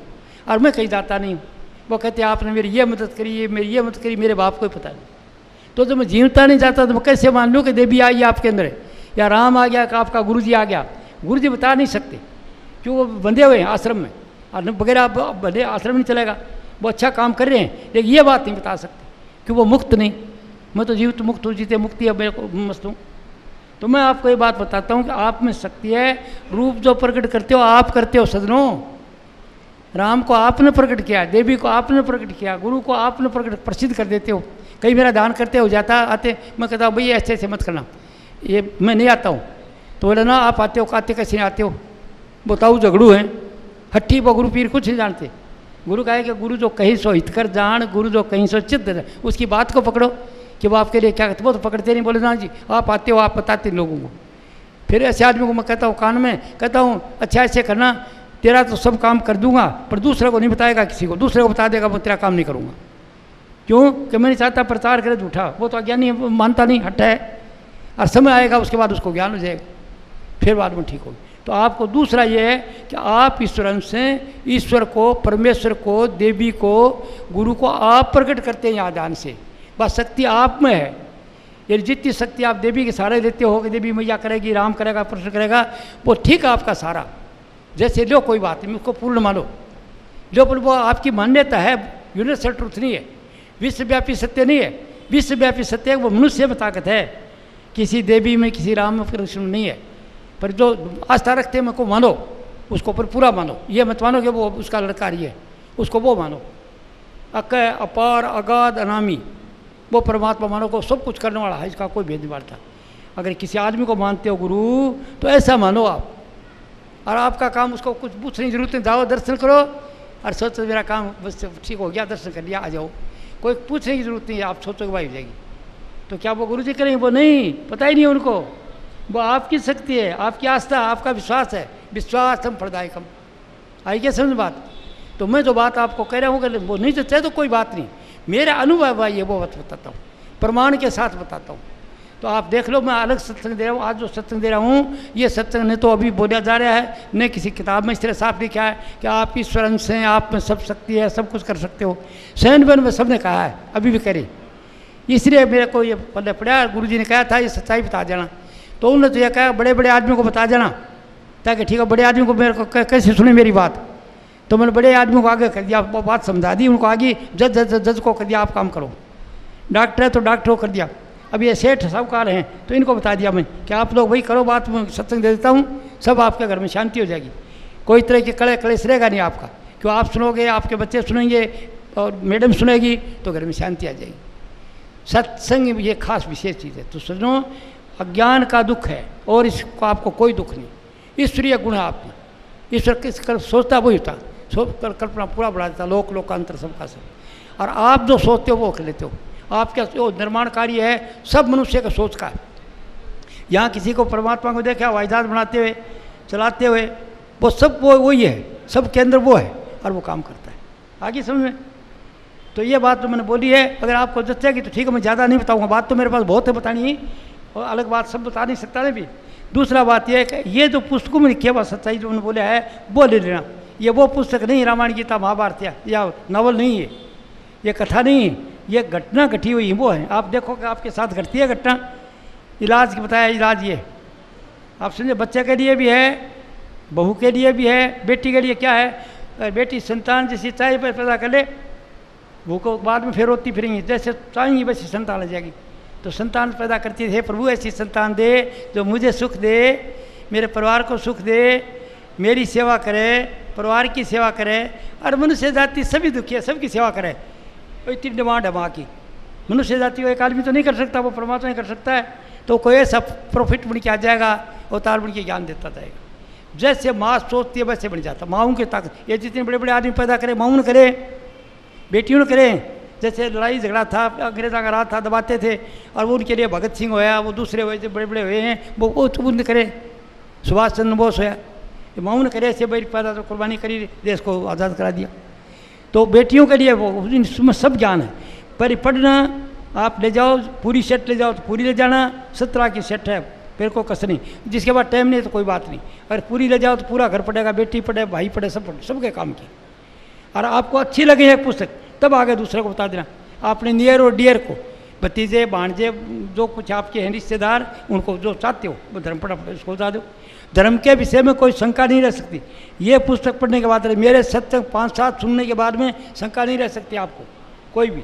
और मैं कहीं जाता नहीं हूँ। वो कहते हैं आपने मेरी ये मदद करी, ये मेरी ये मदद करी, मेरे बाप को ही पता नहीं। तो जब मैं जीवता नहीं जाता तो मैं कैसे मान लूँ कि देवी आई है आपके अंदर, या राम आ गया, कि आपका गुरु जी आ गया। गुरु जी बता नहीं सकते, क्यों? वो बंधे हुए हैं आश्रम में, और बगैर बंधे आश्रम नहीं चलेगा। वो अच्छा काम कर रहे हैं, लेकिन ये बात नहीं बता सकते कि वो मुक्त नहीं। मैं तो जीवित मुक्त हूँ, जीते मुक्ति है, मेरे को मस्त हूँ। तो मैं आपको ये बात बताता हूँ कि आप में शक्ति है। रूप जो प्रकट करते हो आप करते हो सजनों। राम को आपने प्रकट किया, देवी को आपने प्रकट किया, गुरु को आपने प्रकट प्रसिद्ध कर देते हो। कई मेरा दान करते हो जाता आते, मैं कहता हूँ भैया ऐसे ऐसे मत करना, ये मैं नहीं आता हूँ। तो बोले ना आप आते हो, आते कैसे नहीं आते हो, बताओ झगड़ू हैं, हट्टी वो गुरु पीर कुछ नहीं जानते। गुरु कहे कि गुरु जो कहीं सो हितकर जान, गुरु जो कहीं सो चित्त, उसकी बात को पकड़ो कि वो आपके लिए क्या कहते, वो तो पकड़ते नहीं। बोले ना जी आप आते हो, आप बताते लोगों को। फिर ऐसे आदमी को मैं कहता हूँ कान में, कहता हूँ अच्छा ऐसे करना, तेरा तो सब काम कर दूंगा पर दूसरे को नहीं बताएगा, किसी को दूसरे को बता देगा वो तेरा काम नहीं करूँगा। क्यों कि मैं नहीं चाहता प्रचार करे झूठा, वो तो अज्ञानी है, मानता नहीं, हट है। और समय आएगा उसके बाद उसको ज्ञान हो जाएगा, फिर बाद में ठीक होगी। तो आपको दूसरा ये है कि आप ईश्वर अंश से ईश्वर को, परमेश्वर को, देवी को, गुरु को आप प्रकट करते हैं यहाँ ध्यान से। बस शक्ति आप में है। ये जितनी शक्ति आप देवी के सहारे देते हो कि देवी मैया करेगी, राम करेगा, प्रश्न करेगा, वो ठीक है आपका सारा। जैसे लो कोई बात नहीं, उसको पूर्ण मानो लो, पर वो आपकी मान्यता है, यूनिवर्सल ट्रूथ नहीं है, विश्वव्यापी सत्य नहीं है। विश्वव्यापी सत्य वो मनुष्य में ताकत है, किसी देवी में, किसी राम में, कृष्ण में नहीं है। पर जो आस्था रखते में को मानो, उसको पर पूरा मानो, ये मत मानो कि वो उसका लड़का ही है, उसको वो मानो। अक अपार अगाध अनामी वो परमात्मा मानो को सब कुछ करने वाला है, इसका कोई भेद नहीं पड़ता। अगर किसी आदमी को मानते हो गुरु तो ऐसा मानो आप, और आपका काम उसको कुछ पूछने की जरूरत नहीं, जाओ दर्शन करो और सोचो मेरा काम बस ठीक हो गया, दर्शन कर लिया, आ जाओ, कोई पूछने की जरूरत नहीं है। आप सोचो कि भाई हो जाएगी, तो क्या वो गुरु जी करेंगे? वो नहीं, पता ही नहीं है उनको। वो आपकी शक्ति है, आपकी आस्था, आपका विश्वास है। विश्वास हम फलदायकम, आई क्या समझ बात? तो मैं जो बात आपको कह रहा हूँ कि वो नहीं चाहे तो कोई बात नहीं, मेरा अनुभव है ये, वो बात बताता हूँ, प्रमाण के साथ बताता हूँ। तो आप देख लो, मैं अलग सत्संग दे रहा हूँ। आज जो सत्संग दे रहा हूँ ये सत्संग ने तो अभी बोला जा रहा है, न किसी किताब में इस तरह साफ लिखा है कि आप ईश्वर अंश हैं, आप में सब शक्ति है, सब कुछ कर सकते हो। सैन बन में सब ने कहा है, अभी भी करे। इसलिए मेरे को ये पल्ले पड़ा, गुरु जी ने कहा था ये सच्चाई बता देना, तो उन्होंने तो यह कहा बड़े बड़े आदमियों को बता देना, ताकि ठीक है बड़े आदमी को मेरे को कैसे सुने मेरी बात। तो मैंने बड़े आदमियों को आगे कर दिया, बात समझा दी उनको, आगे जज को कर दिया आप काम करो, डॉक्टर है तो डॉक्टर को कर दिया, अब ये सेठ साहूकार हैं तो इनको बता दिया मैं कि आप लोग वही करो बात, मैं सत्संग दे देता हूँ, सब आपके घर में शांति हो जाएगी, कोई तरह के कलेश रहेगा नहीं आपका। क्यों आप सुनोगे, आपके बच्चे सुनेंगे और मैडम सुनेगी तो घर में शांति आ जाएगी। सत्संग ये खास विशेष चीज़ है। तो सुनो, अज्ञान का दुख है और इसको आपको कोई दुख नहीं, ईश्वरीय गुण है आप में। ईश्वर किस कर सोचता वही होता, कल्पना पूरा बढ़ा देता, लोक लोकांतर सबका सब। और आप जो सोचते हो वो कर लेते हो। आपका जो निर्माण कार्य है सब मनुष्य का सोच का है। यहाँ किसी को परमात्मा को देखा वाहिदात बनाते हुए, चलाते हुए, वो सब वो वही है, सब केंद्र वो है और वो काम करता है। आगे समझ में? तो ये बात तो मैंने बोली है, अगर आपको जचेगी तो ठीक है, मैं ज़्यादा नहीं बताऊँगा, बात तो मेरे पास बहुत है बतानी, और अलग बात सब बता नहीं सकता ना भी। दूसरा बात यह है कि ये जो पुस्तकों में लिखी है बात सच्चाई जो उन्होंने बोला है वो ले लेना। ये वो पुस्तक नहीं, रामायण गीता महाभारत या नावल नहीं है, ये कथा नहीं है, ये घटना घटी हुई वो है। आप देखो कि आपके साथ घटती है घटना। इलाज की बताया, इलाज ये आप समझे, बच्चे के लिए भी है, बहू के लिए भी है, बेटी के लिए क्या है, अगर बेटी संतान जैसी चाय पर पैदा कर ले, भूख बाद में फिर रोती फिरेंगी, जैसे चाहेंगी वैसी संतान आ जाएगी। तो संतान पैदा करती है, प्रभु ऐसी संतान दे जो मुझे सुख दे, मेरे परिवार को सुख दे, मेरी सेवा करे, परिवार की सेवा करे, और मनुष्य जाति सभी दुखी है, सबकी सेवा करे। इतनी डिमांड है वहाँ की। मनुष्य जाति को एक आदमी तो नहीं कर सकता, वो परमात्मा नहीं कर सकता है। तो कोई ऐसा प्रॉफिट बन के आ जाएगा, अवतार बन के ज्ञान देता जाएगा। जैसे माँ सोचती है वैसे बन जाता। माँओं की ताकत, ये जितने बड़े बड़े आदमी पैदा करे, माँओं ने करे, बेटियों ने करे। जैसे लड़ाई झगड़ा था, अंग्रेज अगर रहा था, दबाते थे, और वो उनके लिए भगत सिंह होया, वो दूसरे हुए जो बड़े बड़े हुए हैं वो उन्होंने करे, सुभाष चंद्र बोस होया, माँओं ने करे, ऐसे बड़ी पैदा तो कुर्बानी करी, देश को आज़ाद करा दिया। तो बेटियों के लिए वो उसमें सब ज्ञान है। पर पढ़ना आप ले जाओ, पूरी सेट ले जाओ तो पूरी ले जाना, 17 की सेट है, फिर को कस नहीं। जिसके बाद टाइम नहीं तो कोई बात नहीं, अगर पूरी ले जाओ तो पूरा घर पढ़ेगा, बेटी पढ़े, भाई पढ़े, सब पढ़े, सबके काम की। और आपको अच्छी लगी है पुस्तक तब आगे दूसरे को बता देना। आपने नियर और डियर को, भतीजे भांजे जो कुछ आपके हैं रिश्तेदार, उनको जो चाहते हो वो धर्म पढ़ा उसको बता दो। धर्म के विषय में कोई शंका नहीं रह सकती। ये पुस्तक पढ़ने के बाद, मेरे सत्संग 5-7 सुनने के बाद में शंका नहीं रह सकती आपको कोई भी।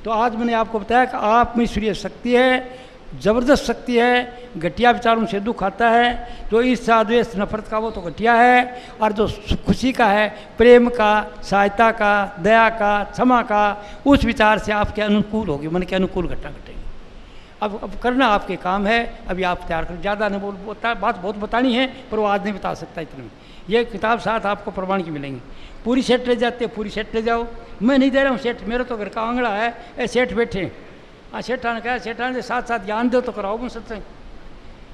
तो आज मैंने आपको बताया कि आप में ईश्वरीय शक्ति है, ज़बरदस्त शक्ति है। घटिया विचारों से दुख आता है, जो ईर्ष्या द्वेष नफरत का वो तो घटिया है, और जो खुशी का है, प्रेम का, सहायता का, दया का, क्षमा का, उस विचार से आपके अनुकूल होगी, मन के अनुकूल घटना घटेगी। अब करना आपके काम है, अभी आप तैयार करें। ज़्यादा नहीं बात बहुत बतानी है, पर वो आज नहीं बता सकता इतने में। ये किताब साथ आपको प्रमाण की मिलेंगी। पूरी सेट ले जाते हो, पूरी सेट ले जाओ। मैं नहीं दे रहा हूँ सेठ, मेरा तो घर का आंगड़ा है, ए सेठ बैठे हैं। हाँ, सेठा ने कहा, सेठा ने साथ साथ ज्ञान दो तो कराओ मैं सत्संग,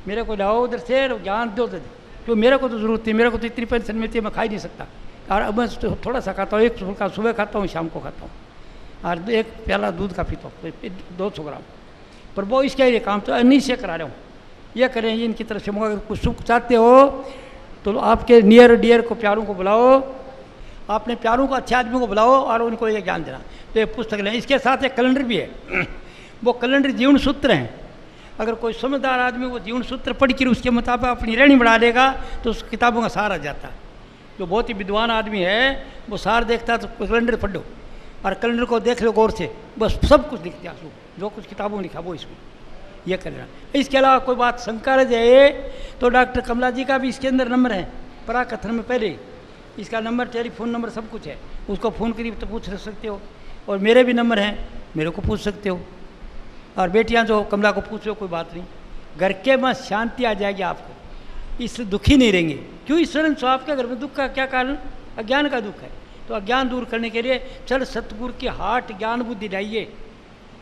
मेरे को लाओ उधर से ज्ञान दो तो, क्यों मेरे को तो ज़रूरत है, मेरे को तो इतनी पेंशन मिलती है, मैं खा ही नहीं सकता। और अब मैं तो थोड़ा सा खाता हूँ, एक फुल्का सुबह खाता हूँ, शाम को खाता हूँ, और एक प्याला दूध का पीता हूँ 200 ग्राम। पर वो इसके लिए काम तो नहीं से करा रहा हूँ, ये करें इनकी तरफ से। मगर कुछ सुख चाहते हो तो आपके नियर डियर को, प्यारों को बुलाओ, अपने प्यारों को, अच्छे आदमी को बुलाओ और उनको ये ज्ञान देना। तो ये पुस्तक लें। इसके साथ एक कैलेंडर भी है, वो कैलेंडर जीवन सूत्र हैं। अगर कोई समझदार आदमी वो जीवन सूत्र पढ़ कर उसके मुताबिक अपनी रहनी बढ़ा लेगा तो उस किताबों का सार आ जाता है। जो बहुत ही विद्वान आदमी है वो सार देखता है तो कैलेंडर पढ़ो और कैलेंडर को देख लो गौर से, बस सब कुछ लिख दिया, जो कुछ किताबों में लिखा वो इसमें ये कर लेना। इसके अलावा कोई बात शंका रह जाए तो डॉक्टर कमला जी का भी इसके अंदर नंबर है, पराकथन में पहले इसका नंबर, टेलीफोन नंबर सब कुछ है, उसको फ़ोन करिए तो पूछ सकते हो। और मेरे भी नंबर हैं, मेरे को पूछ सकते हो। और बेटियां जो कमला को पूछ लो, कोई बात नहीं, घर के में शांति आ जाएगी आपको, इससे दुखी नहीं रहेंगे। क्यों ईश्वरन सो आपके घर में दुख का क्या कारण? अज्ञान का दुख है। तो अज्ञान दूर करने के लिए चल सतगुरु की हाट ज्ञान बुद्धि लाइए।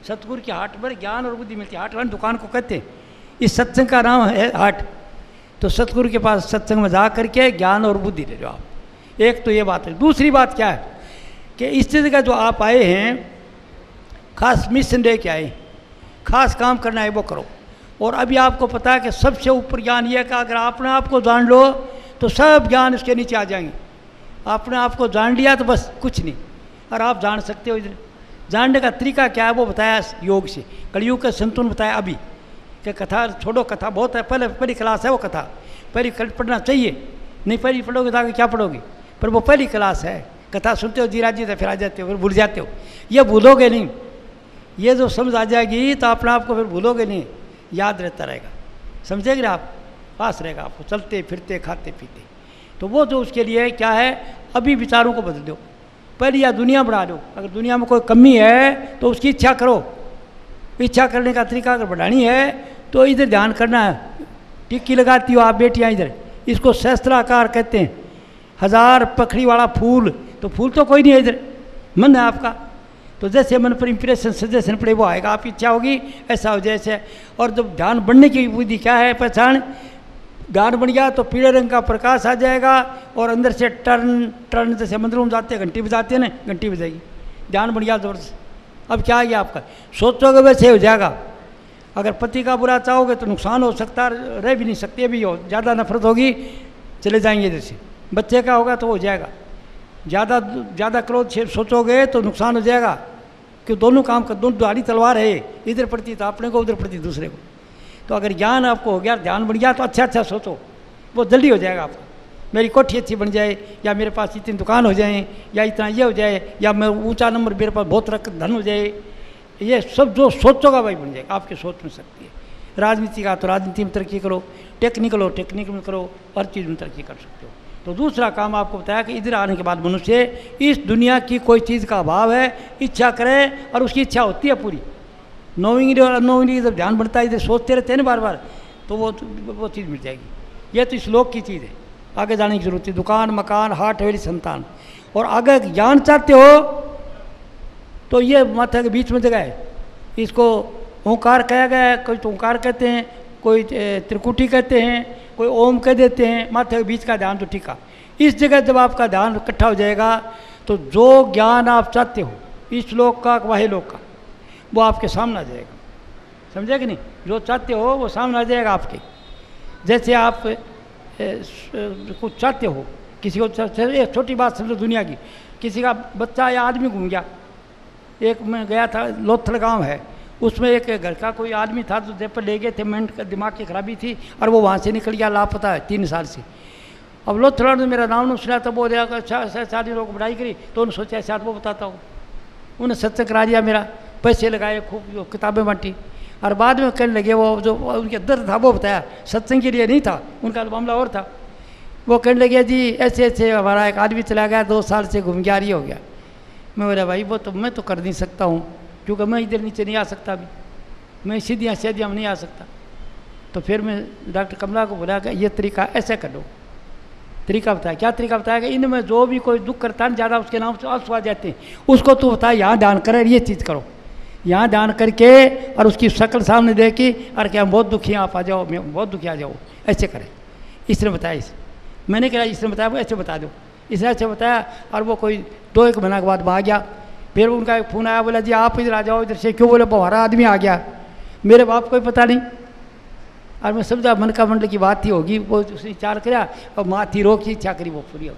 सतगुरु की हाट पर ज्ञान और बुद्धि मिलती है। हाट वाली दुकान को कहते हैं, इस सत्संग का नाम है हाट। तो सतगुरु के पास सत्संग में जा करके ज्ञान और बुद्धि ले लो आप। एक तो ये बात है। दूसरी बात क्या है कि इस चीज़ का जो आप आए हैं खास मिशन दे के आए, खास काम करना है वो करो। और अभी आपको पता है कि सबसे ऊपर ज्ञान ये है कि अगर आपने आप को जान लो तो सब ज्ञान उसके नीचे आ जाएंगे। आपने आप को जान लिया तो बस कुछ नहीं, और आप जान सकते हो। इधर जानने का तरीका क्या है वो बताया योग से। कलयुग का संतुलन बताया अभी कि कथा छोड़ो, कथा बहुत है, पहली क्लास है वो कथा, पहली पढ़ना चाहिए। नहीं पहली पढ़ोगे तो आगे क्या पढ़ोगे, पर वो पहली क्लास है। कथा सुनते हो जीरा जी तो फिर आ जाते हो, फिर भूल जाते हो। ये भूलोगे नहीं, ये जो समझ आ जाएगी तो अपने आप को फिर भूलोगे नहीं, याद रहता रहेगा। समझेंगे ना आप, पास रहेगा आपको चलते फिरते खाते पीते। तो वो जो उसके लिए क्या है, अभी विचारों को बदल दो। पहले या दुनिया बढ़ा दो, अगर दुनिया में कोई कमी है तो उसकी इच्छा करो। इच्छा करने का तरीका अगर बढ़ानी है तो इधर ध्यान करना है। टिक्की लगाती हो आप बेटियाँ इधर, इसको सहस्त्राकार कहते हैं, 1000 पखड़ी वाला फूल। तो फूल तो कोई नहीं है इधर, मन है आपका। तो जैसे मन पर इंप्रेशन सजेशन पड़े वो आएगा, आपकी इच्छा होगी ऐसा हो जैसे। और जब ध्यान बढ़ने की विधि क्या है पहचान, ध्यान बन गया तो पीले रंग का प्रकाश आ जाएगा और अंदर से टर्न टर्न, जैसे मंदिरों में जाते हैं घंटी बजाते हैं ना, घंटी बजाएगी। ध्यान बन गया ज़बरदस्त। अब क्या आ गया आपका, सोचोगे वैसे हो जाएगा। अगर पति का बुरा चाहोगे तो नुकसान हो सकता, रह भी नहीं सकते, भी हो ज़्यादा नफरत होगी चले जाएंगे इधर से। बच्चे का होगा तो हो जाएगा, ज़्यादा क्रोध से सोचोगे तो नुकसान हो जाएगा। कि दोनों काम का दोनों धारी तलवार है, इधर पड़ती तो अपने को, उधर पड़ती दूसरे को। तो अगर ज्ञान आपको हो गया, ध्यान बन गया तो अच्छा अच्छा सोचो, वो जल्दी हो जाएगा आपका। मेरी कोठी अच्छी बन जाए, या मेरे पास इतनी दुकान हो जाए, या इतना ये हो जाए, या मैं ऊंचा नंबर, मेरे पास बहुत रकम धन हो जाए। ये सब जो सोचोगा वही बन जाएगा, आपकी सोच में सकती है। राजनीति का तो राजनीति में तरक्की करो, टेक्निकल हो टेक्निकल में करो, हर चीज़ में तरक्की कर सकते हो। तो दूसरा काम आपको बताया कि इधर आने के बाद मनुष्य इस दुनिया की कोई चीज़ का अभाव है, इच्छा करे और उसकी इच्छा होती है पूरी। नोइंगली और अनोइंगली जब ध्यान बढ़ता है, इधर सोचते रहते हैं ना बार बार, तो वो चीज़ मिल जाएगी। ये तो इस लोक की चीज़ है, आगे जाने की जरूरत है। दुकान मकान हाट हवेली संतान, और आगे ज्ञान चाहते हो तो ये माथा के बीच में जगह है, इसको ओंकार कहा गया है। कोई तो ओंकार कहते हैं, कोई त्रिकुटी कहते हैं, कोई ओम कह देते हैं। माथे के बीच का ध्यान तो टीका। इस जगह जब आपका ध्यान इकट्ठा हो जाएगा तो जो ज्ञान आप चाहते हो, इस लोक का वाहे लोक का, वो आपके सामने आ जाएगा। समझे कि नहीं, जो चाहते हो वो सामने आ जाएगा आपके। जैसे आप कुछ चाहते हो, किसी को एक छोटी बात समझो दुनिया की, किसी का बच्चा या आदमी घूम गया। एक मैं गया था, लोथल गांव है, उसमें एक घर का कोई आदमी था जो जयपुर ले गए थे, मेंट का दिमाग की खराबी थी और वो वहाँ से निकल गया, लापता है 3 साल से। अब लोथल ने मेरा नाम नहीं सुना, तो वो शादी लोग बढ़ाई करी, तो उन्होंने सोचा शायद वो बताता हूँ। उन्हें सत्संग करा दिया, मेरा पैसे लगाए, खूब किताबें बांटी, और बाद में कहने लगे वो जो उनके दर्द था वो बताया, सत्संग के लिए नहीं था, उनका मामला और था। वो कहने लगे जी ऐसे ऐसे हमारा एक आदमी चला गया, 2 साल से घूम गया, हो गया। मैं बोला भाई वो तो मैं तो कर नहीं सकता हूँ, क्योंकि मैं इधर नीचे नहीं आ सकता अभी, मैं सीधियाँ सीधियाँ नहीं आ सकता। तो फिर मैं डॉक्टर कमला को बोला कि ये तरीका ऐसे कर लो। तरीका बताया, क्या तरीका बताया कि इनमें जो भी कोई दुख करता है ज़्यादा, उसके नाम से आंसू आ जाते हैं, उसको तू बता यहाँ ध्यान करे, ये चीज़ करो, यहाँ ध्यान करके और उसकी शक्ल सामने देखी और क्या बहुत दुखी आप आ जाओ, मैं बहुत दुखी आ जाओ, ऐसे करें। इसने बताया, इसे मैंने कहा इसने बताया वो ऐसे बता दो, इसने ऐसे बताया। और वो कोई 2-1 महीना के बाद वहाँ गया। फिर उनका एक फ़ोन आया, बोला जी आप इधर आ जाओ, इधर से। क्यों? बोले हमारा आदमी आ गया। मेरे बाप को ही पता नहीं। और मैं समझा मन का मंडल की बात ही होगी, वो उसने विचार किया और माँ थी रोग की इच्छा करी, वो पूरी हो।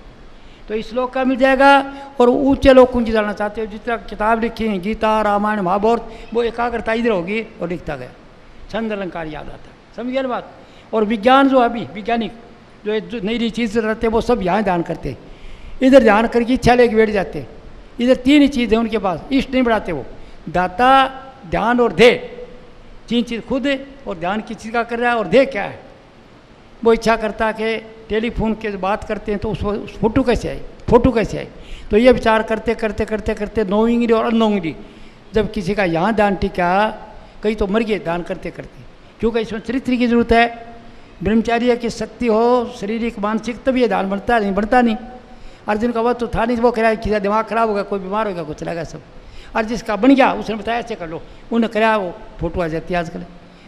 तो इस श्लोक का मिल जाएगा। और ऊंचे लोग कुंज डालना चाहते हो, जितना किताब लिखी है गीता रामायण महाभारत, वो एकाग्रता इधर होगी और लिखता गया, छंद अलंकार याद आता है। समझ गया ना बात? और विज्ञान जो अभी वैज्ञानिक जो नई नई चीज़ रहते हैं वो सब यहाँ ध्यान करते हैं, इधर ध्यान करके इच्छा लेके बैठ जाते हैं। इधर 3 ही चीज़ है उनके पास, इष्ट नहीं बढ़ाते वो, दाता ध्यान और ध्येय। 3 चीज़ खुद है और ध्यान किस चीज़ का कर रहा है और ध्येय क्या है। वो इच्छा करता कि टेलीफोन के बात करते हैं तो उस फोटो कैसे आई, फोटो कैसे आई। तो ये विचार करते करते करते करते 9 इंगली और 9 इंगली, जब किसी का यहाँ ध्यान टिका, कहीं तो मर गए ध्यान करते करते, क्योंकि इसमें चरित्र की जरूरत है। ब्रह्मचार्य की शक्ति हो, शारीरिक मानसिक, तब ये ध्यान बनता नहीं, बढ़ता नहीं। अर्जुन का वह तो था नहीं, वो कह रहा है किसी दिमाग खराब होगा, कोई बीमार होगा, कुछ चला सब। और जिसका बन गया उसने बताया ऐसे कर लो, उन्हें कराया, वो फोटो आ जाती है आजकल।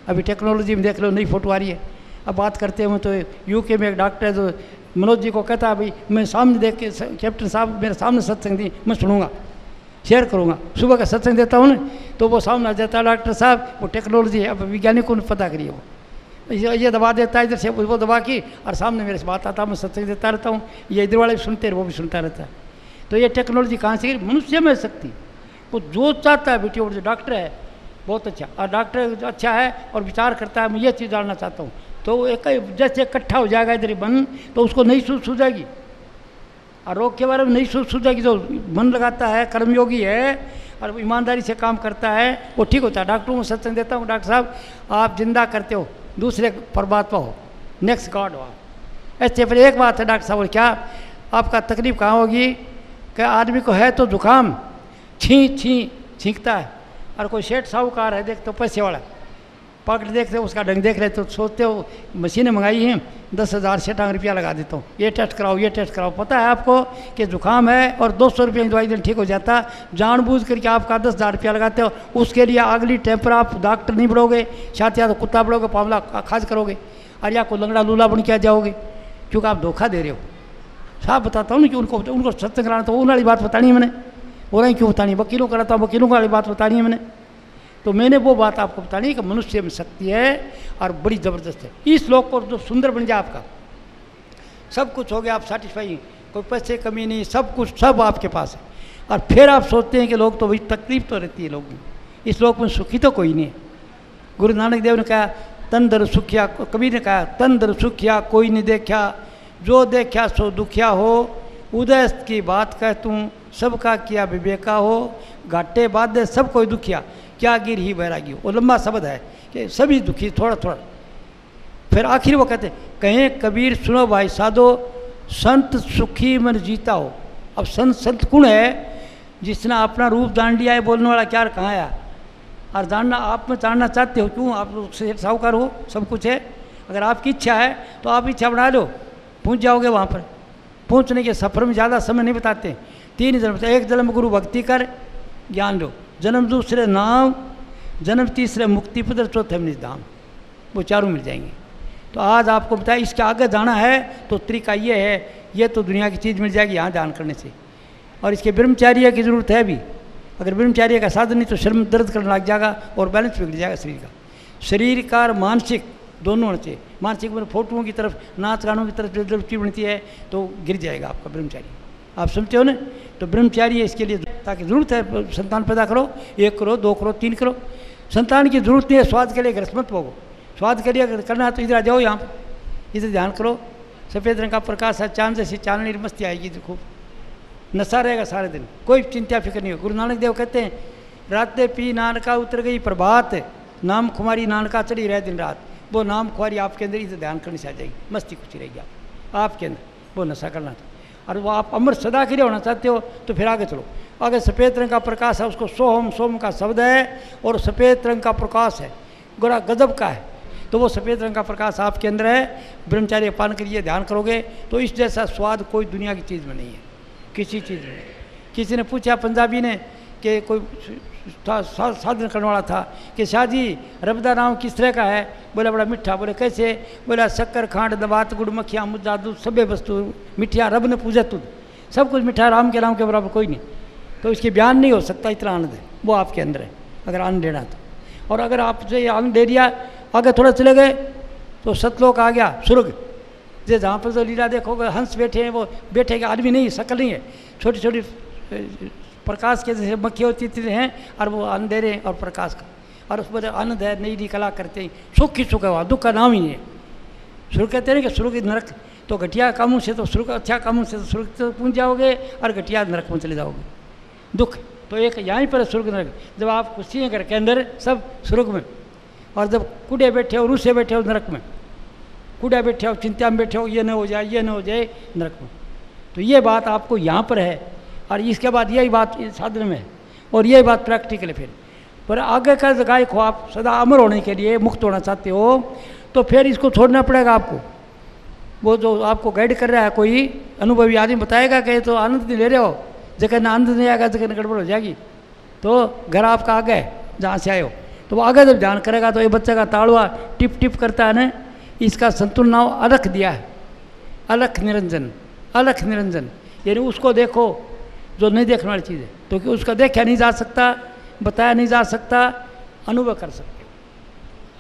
अभी टेक्नोलॉजी में देख लो, नई फोटो आ रही है। अब बात करते हैं तो यूके में एक डॉक्टर है जो मनोज जी को कहता है भाई मैं सामने देख के, कैप्टन साहब मेरे सामने सत्संग दी, मैं सुनूंगा, शेयर करूंगा, सुबह का सत्संग देता हूँ ना, तो वो सामने आ जाता है डॉक्टर साहब, वो टेक्नोलॉजी है। अब वैज्ञानिकों ने पता करिए, वो ये दबा देता है इधर से, वो दबा की और सामने मेरे से बात आता है, मैं सत्संग देता रहता हूँ, ये इधर वाले भी सुनते हैं, वो भी सुनता रहता है। तो ये टेक्नोलॉजी कहाँ से? मनुष्य में शक्ति, वो जो चाहता है बेटी। और जो डॉक्टर है बहुत अच्छा, और डॉक्टर अच्छा है और विचार करता है मैं ये चीज़ डालना चाहता हूँ, तो एक जैसे इकट्ठा हो जाएगा इधर मन, तो उसको नई सूझ सूझेगी। और रोग के बारे में नई सूझ सूझेगी। जो मन लगाता है, कर्मयोगी है और ईमानदारी से काम करता है, वो ठीक होता है। डॉक्टरों को सत्संग देता हूँ, डॉक्टर साहब आप जिंदा करते हो, दूसरे परमात्मा हो, नेक्स्ट गॉड हो आप। ऐसे पर एक बात है डॉक्टर साहब, क्या आपका तकलीफ कहाँ होगी? कि आदमी को है तो जुकाम, छींकता है, और कोई सेठ साहूकार है देख तो पैसे वाला, पकड़ देखते हो उसका ढंग देख रहे तो सोचते हो मशीनें मंगाई हैं 10,000 सेठांग रुपया लगा देता हूँ, ये टेस्ट कराओ ये टेस्ट कराओ। पता है आपको कि जुकाम है और 200 रुपये की दवाई देने ठीक हो जाता, जानबूझ करके आपका 10,000 रुपया लगाते हो, उसके लिए अगली टाइम पर आप डॉक्टर नहीं बढ़ोगे, साथ या तो कुत्ता बढ़ोगे, पावला खाज करोगे, और या कोई लंगड़ा लूला बन के आ जाओगे, क्योंकि आप धोखा दे रहे हो। साफ बताता हूँ ना कि उनको सत्संग कराना, तो उन वाली बात बतानी है मैंने, वो नहीं क्यों बतानी, वकीलों कराता हूँ, वकीलों वाली बात बतानी है मैंने। तो मैंने वो बात आपको बतानी है कि मनुष्य में शक्ति है और बड़ी ज़बरदस्त है। इस लोक को जो सुंदर बन जाए, आपका सब कुछ हो गया, आप सेटिस्फाई, कोई पैसे कमी नहीं, सब कुछ सब आपके पास है। और फिर आप सोचते हैं कि लोग तो वही तकलीफ तो रहती है लोगों में, इस लोक में सुखी तो कोई नहीं है। गुरु नानक देव ने कहा तन दर सुखिया, कबीर ने कहा तन दर सुखिया कोई नहीं देखा, जो देखा सो दुखिया हो, उदय की बात कह तू सबका किया विवेका हो, घाटे बाधे सब कोई दुखिया, क्या गिर ही बैरागी हो। वो लंबा शब्द है कि सभी दुखी थोड़ा थोड़ा। फिर आखिर वो कहते कहें कबीर सुनो भाई साधो, संत सुखी मन जीता हो। अब संत कौन है? जिसने अपना रूप जान लिया है, बोलने वाला क्या कहाँ है, और जानना आप में जानना चाहते हो, क्यों आप लोग साहूकार हो, सब कुछ है। अगर आपकी इच्छा है तो आप इच्छा बना लो, पहुँच जाओगे वहाँ पर। पहुँचने के सफ़र में ज़्यादा समय नहीं बताते, 3 जन्म, एक जन्म गुरु भक्ति कर ज्ञान लो, जन्म दूसरे नाम, जन्म तीसरे मुक्ति पद, चौथे में धाम, वो चारों मिल जाएंगे। तो आज आपको बताया इसके आगे जाना है तो तरीका ये है, ये तो दुनिया की चीज़ मिल जाएगी यहाँ ध्यान करने से। और इसके ब्रह्मचार्य की ज़रूरत है भी, अगर ब्रह्मचार्य का साधन नहीं तो शर्म दर्द करने लग जाएगा और बैलेंस बिगड़ जाएगा शरीर का। शरीर का और मानसिक दोनों होने चाहिए। मानसिक में फोटोओं की तरफ, नाच गानों की तरफ जो रुचि बनती है तो गिर जाएगा आपका ब्रह्मचार्य। आप समझते हो ना? तो ब्रह्मचारी इसके लिए, ताकि ज़रूरत है संतान पैदा करो, 1 करो 2 करो 3 करो। संतान की ज़रूरत नहीं है, स्वाद के लिए घर मत भोगो, स्वाद के लिए अगर करना है तो इधर आ जाओ, यहाँ पर इधर ध्यान करो। सफ़ेद रंग का प्रकाश है, चांद जैसी चांदनी मस्ती आएगी, इधर खूब नशा रहेगा सारे दिन, कोई चिंता फिक्र नहीं हो। गुरु नानक देव कहते हैं रातें पी नानका उतर गई प्रभात, नाम खुमारी नानका चढ़ी रहे दिन रात। वो नाम खुमारी आपके अंदर इधर ध्यान करने से आ जाएगी, मस्ती कुछ रहेगी आपके अंदर, वो नशा करना था। और वो आप अमर सदा के लिए होना चाहते हो तो फिर आगे चलो। आगे सफ़ेद रंग का प्रकाश है, उसको सोहम, सोम का शब्द है और सफ़ेद रंग का प्रकाश है। गोरा गजब का है, तो वो सफ़ेद रंग का प्रकाश आपके अंदर है। ब्रह्मचार्य पालन करिए, ध्यान करोगे तो इस जैसा स्वाद कोई दुनिया की चीज़ में नहीं है, किसी चीज़ में। किसी ने पूछा पंजाबी ने कि कोई साधन करने वाला था कि शाह जी रबदा नाम किस तरह का है? बोला बड़ा मीठा। बोले कैसे? बोला शक्कर खांड दबात गुड़ मक्खियाँ मुद्दा दूध सभ्य वस्तु मिठिया रब ने पूजा तुझ, सब कुछ मिठा, राम के नाम के बराबर कोई नहीं। तो इसके बयान नहीं हो सकता, इतना आनंद है वो आपके अंदर है, अगर आनंद लेना तो। और अगर आपसे ये आनंद ले लिया, आगे थोड़ा चले गए तो सतलोक आ गया, स्वर्ग। जे जहाँ पर तो लीला देखोगे हंस बैठे हैं, वो बैठे के आदमी नहीं, शकल नहीं है, छोटी छोटी प्रकाश के जैसे मक्खियों चित्र हैं, और वो अंधेरे और प्रकाश का, और उसमें आनंद है, नई नई कला करते हैं, सुख ही सुख है वहाँ, दुख का नाम ही नहीं है। स्वर्ग कहते हैं कि स्वर्ग नरक, तो घटिया कामों से तो स्वर्ग, अच्छा कामों से तो स्वर्ग तो पहुँच जाओगे, और घटिया नरक में चले जाओगे। दुख तो एक यहीं पर स्वर्ग नरक, जब आप खुशी हैं घर के अंदर सब स्वर्ग में, और जब कूड़े बैठे हो, रूसे बैठे हो नरक में, कूड़े बैठे हो, चिंता में बैठे हो, ये न हो जाए, ये न हो जाए, नरक में। तो ये बात आपको यहाँ पर है, और इसके बाद यही बात साधन में है, और यही बात प्रैक्टिकल है। फिर पर आगे का जगह को आप सदा अमर होने के लिए, मुक्त होना चाहते हो, तो फिर इसको छोड़ना पड़ेगा आपको। वो जो आपको गाइड कर रहा है कोई अनुभवी आदमी बताएगा कि तो आनंद नहीं ले रहे हो, जगह ना आनंद नहीं आएगा, जगह गड़बड़ हो जाएगी। तो घर आपका आगे है जहाँ से आए हो, तो वो आगे जब ध्यान करेगा तो ये बच्चे का ताड़वा टिप टिप करता है ना, इसका संतुलन नाम अलख दिया है, अलख निरंजन, अलख निरंजन। यानी उसको देखो जो नहीं देखने वाली चीज़ है, तो कि उसका देखा नहीं जा सकता, बताया नहीं जा सकता, अनुभव कर सकते हो,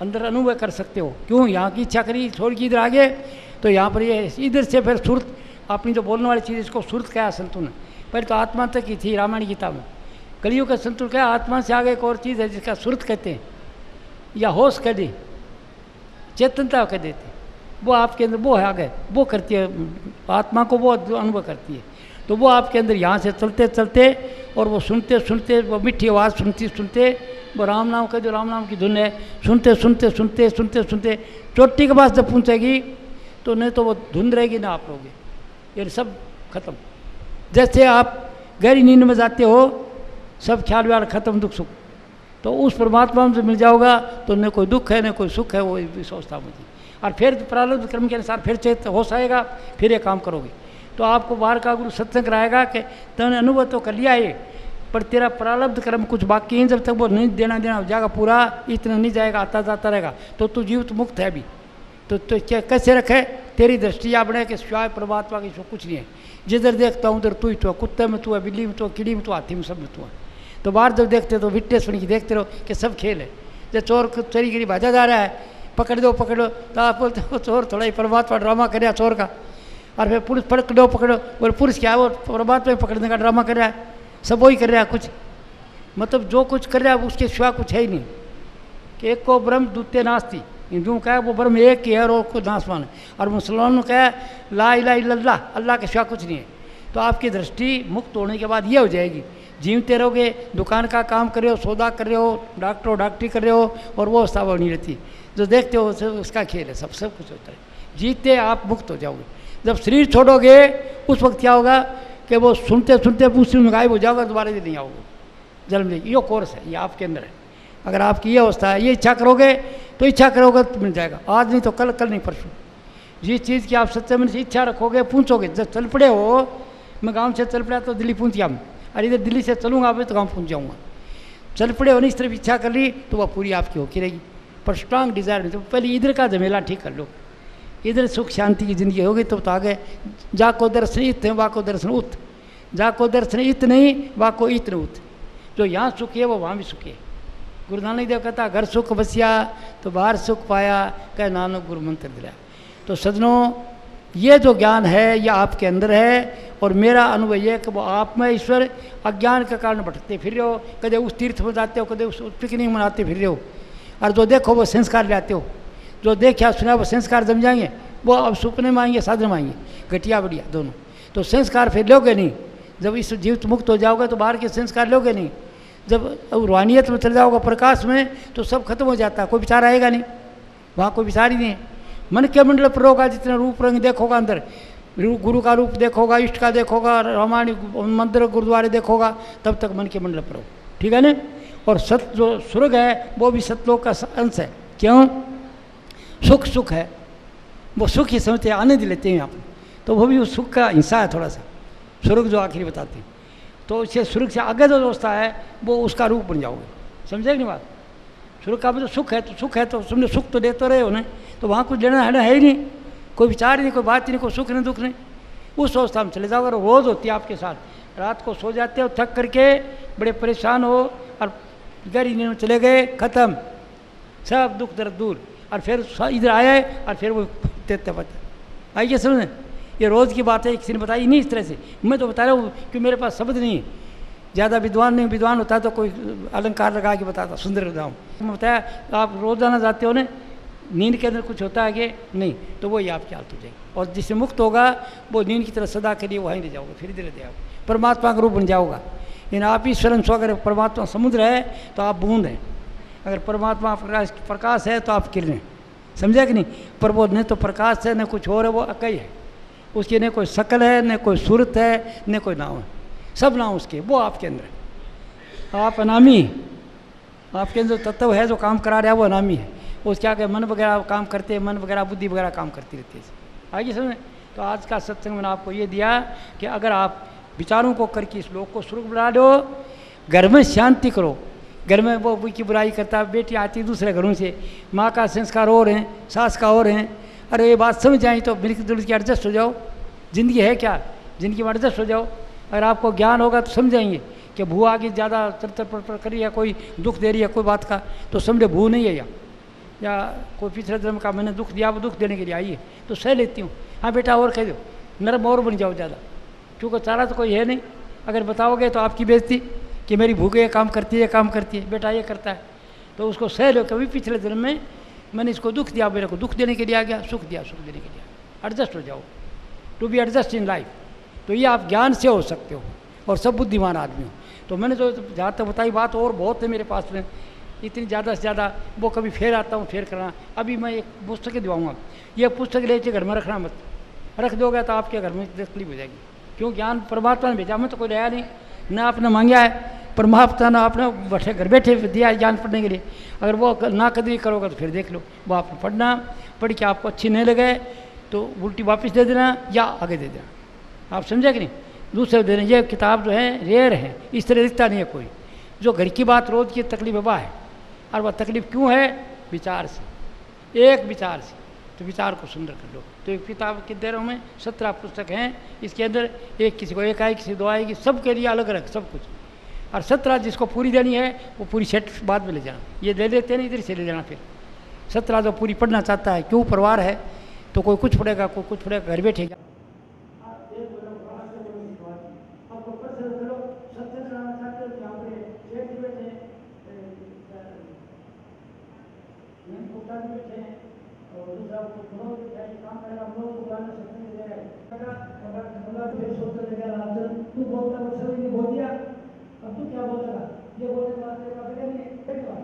अंदर अनुभव कर सकते हो। क्यों? यहाँ की इच्छा करी, छोड़ के इधर आ गए, तो यहाँ पर ये इधर से फिर सुरत, अपनी जो बोलने वाली चीज़, इसको सुरत क्या संतुलन। पहले तो आत्मा तक की थी रामायण गीता में, कलियुग का संतुलन क्या? आत्मा से आगे एक और चीज़ है जिसका सुरत कहते हैं, या होश कह दे, चेतनता कह देते, वो आपके अंदर वो है, आगे वो करती है आत्मा को, वो अनुभव करती है। तो वो आपके अंदर यहाँ से चलते चलते, और वो सुनते सुनते, वो मीठी आवाज़ सुनते सुनते, वो राम नाम का जो राम नाम की धुन है, सुनते सुनते सुनते सुनते सुनते चोटी के पास जब पहुँचेगी, तो नहीं तो वो धुन रहेगी ना आप लोगे, ये सब खत्म। जैसे आप गहरी नींद में जाते हो, सब ख्याल व्याल खत्म, दुख सुख, तो उस परमात्मा से मिल जाओगा, तो न कोई दुख है न कोई सुख है, वो सोचता मुझे। और फिर प्रारब्ध कर्म के अनुसार फिर चेत होश आएगा, फिर ये काम करोगे। तो आपको बाहर का गुरु सत्संग कराएगा कि तुमने अनुभव तो कर लिया है, पर तेरा प्रारब्ध कर्म कुछ बाकी है, जब तक वो नहीं देना हो जाएगा पूरा, इतना नहीं जाएगा, आता जाता रहेगा, तो तू जीवित मुक्त है अभी। तो कैसे रखे? तेरी दृष्टि आपने कि स्वाय परमात्मा की कुछ नहीं है, जिधर देखता हूँ उधर तू ही तो, कुत्ते में तू है, बिल्ली में तू, कीड़ी में तू, हाथी में, सब में तू है। तो बाहर जब देखते तो विटनेस बन के देखते रहो कि सब खेल है। जब चोर चोरी गिरी भाजा जा रहा है, पकड़ दो पकड़ो, तो आप बोलते हो चोर थोड़ा ही परमात्मा ड्रामा कर रहा चोर का, और फिर पुलिस पकड़ो पकड़ो, बोले पुलिस क्या है, वो परमात्मा पकड़ने का ड्रामा कर रहा है, सब वही कर रहा है कुछ, मतलब जो कुछ कर रहा है उसके सिवा कुछ है ही नहीं। कि एक को ब्रह्म द्वितीय नास्ति, हिंदुओं का है वो ब्रह्म एक ही है और कोई नासमान है, और मुसलमानों का है ला इलाहा इल्लल्लाह, अल्लाह के सिवा कुछ नहीं है। तो आपकी दृष्टि मुक्त होने के बाद ये हो जाएगी, जीवते रहोगे, दुकान का काम कर रहे हो, सौदा कर रहे हो, डॉक्टरी कर रहे हो, और वो अवस्था नहीं रहती, जो देखते हो उसका खेल है, सब कुछ होता है। जीते आप मुक्त हो जाओगे। जब शरीर छोड़ोगे उस वक्त क्या होगा कि वो सुनते सुनते उसी में गायब हो जाओगे, दोबारा नहीं आओगे, जन्म लेगी। ये कोर्स है, ये आपके अंदर है। अगर आपकी ये अवस्था है, ये इच्छा करोगे तो इच्छा करोगे तो मिल जाएगा, आज नहीं तो कल, कल नहीं परसों। जिस चीज़ की आप सच्चे मन से इच्छा रखोगे, पूछोगे। जब चल पड़े हो, मैं गाँव से चल पड़ा तो दिल्ली पहुँच गया मैं, और इधर दिल्ली से चलूँगा अभी तो गाँव पहुँच जाऊँगा। चल पड़े हो, नहीं इस तरफ इच्छा कर ली तो वह पूरी आपकी होती रहेगी। पर स्ट्रांग डिज़ायर नहीं, तो पहले इधर का झमेला ठीक कर लो, इधर सुख शांति की ज़िंदगी होगी तो आगे। जाको दर्शन इत है, वाको दर्शन उत, जाको दर्शन इत नहीं, वाको इत न उत। जो यहाँ सुख है वो वहाँ भी सुख है। गुरु नानक देव कहता घर सुख बसिया तो बाहर सुख पाया, कह नानक गुरु मंत्र दिला। तो सजनों, ये जो ज्ञान है ये आपके अंदर है, और मेरा अनुभव ये कि वो आप में ईश्वर अज्ञान के कारण भटकते फिर रहे हो, कदे उस तीर्थ में जाते हो, कदे उस पिकनिक मनाते फिर रहे हो, और जो देखो वो संस्कार लाते हो, जो देखा सुना वो संस्कार जम जाएंगे, वो अब सपने में आएंगे, साधन में आएंगे, घटिया बढ़िया दोनों। तो संस्कार फिर लोगे नहीं, जब इस जीवित मुक्त हो जाओगे तो बाहर के संस्कार लोगे नहीं। जब रूहानियत में चले जाओगे, प्रकाश में, तो सब खत्म हो जाता है, कोई विचार आएगा नहीं, वहाँ कोई विचार ही नहीं है। मन के मंडल पर होगा, जितने रूप रंग देखोगा अंदर, गुरु का रूप देखोगा, इष्ट का देखोगा, रामायण मंदिर गुरुद्वारे देखोगा, तब तक मन के मंडल पर हो, ठीक है ना। और सत जो स्वर्ग है वो भी सतलोक का अंश है, क्यों? सुख सुख है, वो सुख ही समझते हैं, आनंद लेते हैं आप, तो वो भी उस सुख का हिस्सा है थोड़ा सा, स्वर्ग जो आखिरी बताते हैं। तो इससे स्वर्ग से आगे जो दोस्ता है वो उसका रूप बन जाओगे, समझे कि नहीं बात? स्वर्ग का मतलब सुख है, तो सुख है तो तुमने सुख तो देते रहे हो ना, तो वहाँ कुछ लेना है ही नहीं, कोई विचार ही नहीं, कोई बात ही नहीं, कोई सुख नहीं दुख नहीं, उस अवस्था में चले जाओ। अगर रोज़ होती है आपके साथ, रात को सो जाते हो थक करके, बड़े परेशान हो और गहरी नींद में चले गए, खत्म, सब दुख दर्द दूर, और फिर इधर आए और फिर वो देते पता आइए समझ। ये रोज़ की बात है, किसी ने बताई नहीं इस तरह से, मैं तो बता रहा हूँ कि मेरे पास शब्द नहीं है, ज़्यादा विद्वान नहीं, विद्वान होता तो कोई अलंकार लगा के बताता, सुंदर बताऊँ। मैं बताया आप रोज़ाना जाते हो ना, नींद के अंदर कुछ होता है कि नहीं, तो वही आपकी हालत हो जाएगी, और जिससे मुक्त होगा वो नींद की तरह सदा के लिए वहीं ले जाओगे, फिर इधर ले जाओगे, परमात्मा का रूप बन जाओगा। इन आप ही स्वयं स्व, अगर परमात्मा समुद्र है तो आप बूंद हैं, अगर परमात्मा प्रकाश है तो आप किरण, समझे कि नहीं? पर वो न तो प्रकाश है न कुछ और है, वो अकई है, उसकी न कोई शकल है न कोई सूरत है न कोई नाम है, सब नाम उसके, वो आपके अंदर है। आप अनामी, आपके अंदर तत्व है जो काम करा रहा है वो अनामी है, उसके आगे मन वगैरह काम करते हैं, मन वगैरह बुद्धि वगैरह काम करती रहती है। आगे समझ। तो आज का सत्संग मैंने आपको ये दिया कि अगर आप विचारों को करके इस लोक को स्वर्ग बना दो, घर में शांति करो, घर में वो की बुराई करता है, बेटी आती दूसरे घरों से, माँ का संस्कार और हैं, सास का और हैं, अरे ये बात समझ आई तो मिलकर जुल के एडजस्ट हो जाओ, ज़िंदगी है क्या, ज़िंदगी में एडजस्ट हो जाओ। अगर आपको ज्ञान होगा तो समझाएंगे कि भू आगे ज़्यादा तर पर कर रही है, कोई दुख दे रही है कोई बात का, तो समझे भू नहीं है या कोई पिछले जन्म का मैंने दुख दिया, वो दुख देने के लिए आई है, तो सह लेती हूँ। हाँ बेटा और कह दो, नरम और बन जाओ ज़्यादा, क्योंकि चारा तो कोई है नहीं, अगर बताओगे तो आपकी बेइज्जती कि मेरी भूखे ये काम करती है, ये काम करती है, बेटा ये करता है, तो उसको सह लो। कभी पिछले जन्म में मैंने इसको दुख दिया, मेरे को दुख देने के लिए आ गया, सुख दिया सुख देने के लिए, एडजस्ट हो जाओ, to be adjust in life. तो ये आप ज्ञान से हो सकते हो, और सब बुद्धिमान आदमी हो। तो मैंने जो जहाँ तक बताई बात, और बहुत है मेरे पास में, इतनी ज़्यादा से ज़्यादा, वो कभी फेर आता हूँ फेर करना। अभी मैं एक पुस्तक दिवाऊँगा, ये पुस्तक ले के घर में रखना मत, रख दोगे तो आपके घर में तकलीफ हो जाएगी, क्यों? ज्ञान परमात्मा ने भेजा, मैं तो कोई लाया नहीं, ना आपने मांगा है, परमात्मा ने आपने बैठे घर बैठे दिया है ज्ञान पढ़ने के लिए। अगर वो ना कदरी करोगे तो फिर देख लो, वो आपने पढ़ना, पढ़ के आपको अच्छी नहीं लगे तो उल्टी वापस दे देना या आगे दे देना, आप समझे कि नहीं? दूसरे देना। ये किताब जो है रेयर है, इस तरह दिखता नहीं है कोई, जो घर की बात रोज़ की तकलीफ वह है, और वह तकलीफ क्यों है? विचार से, एक विचार से। तो विचार को सुंदर कर लो। तो एक किताब के दे रहा हूँ मैं, 17 पुस्तक हैं, इसके अंदर एक किसी को एक आएगी, किसी को दो आएगी, सबके लिए अलग अलग सब कुछ, और 17 जिसको पूरी देनी है वो पूरी सेट बाद में ले जाना, ये ले लेते हैं ना, इधर से ले जाना। फिर 17 जो पूरी पढ़ना चाहता है, क्यों परिवार है तो कोई कुछ पढ़ेगा, कोई कुछ पढ़ेगा, घर बैठेगा। तू बोलता बोल दिया, अब तू क्या बोलेगा? ये बोलने के बाद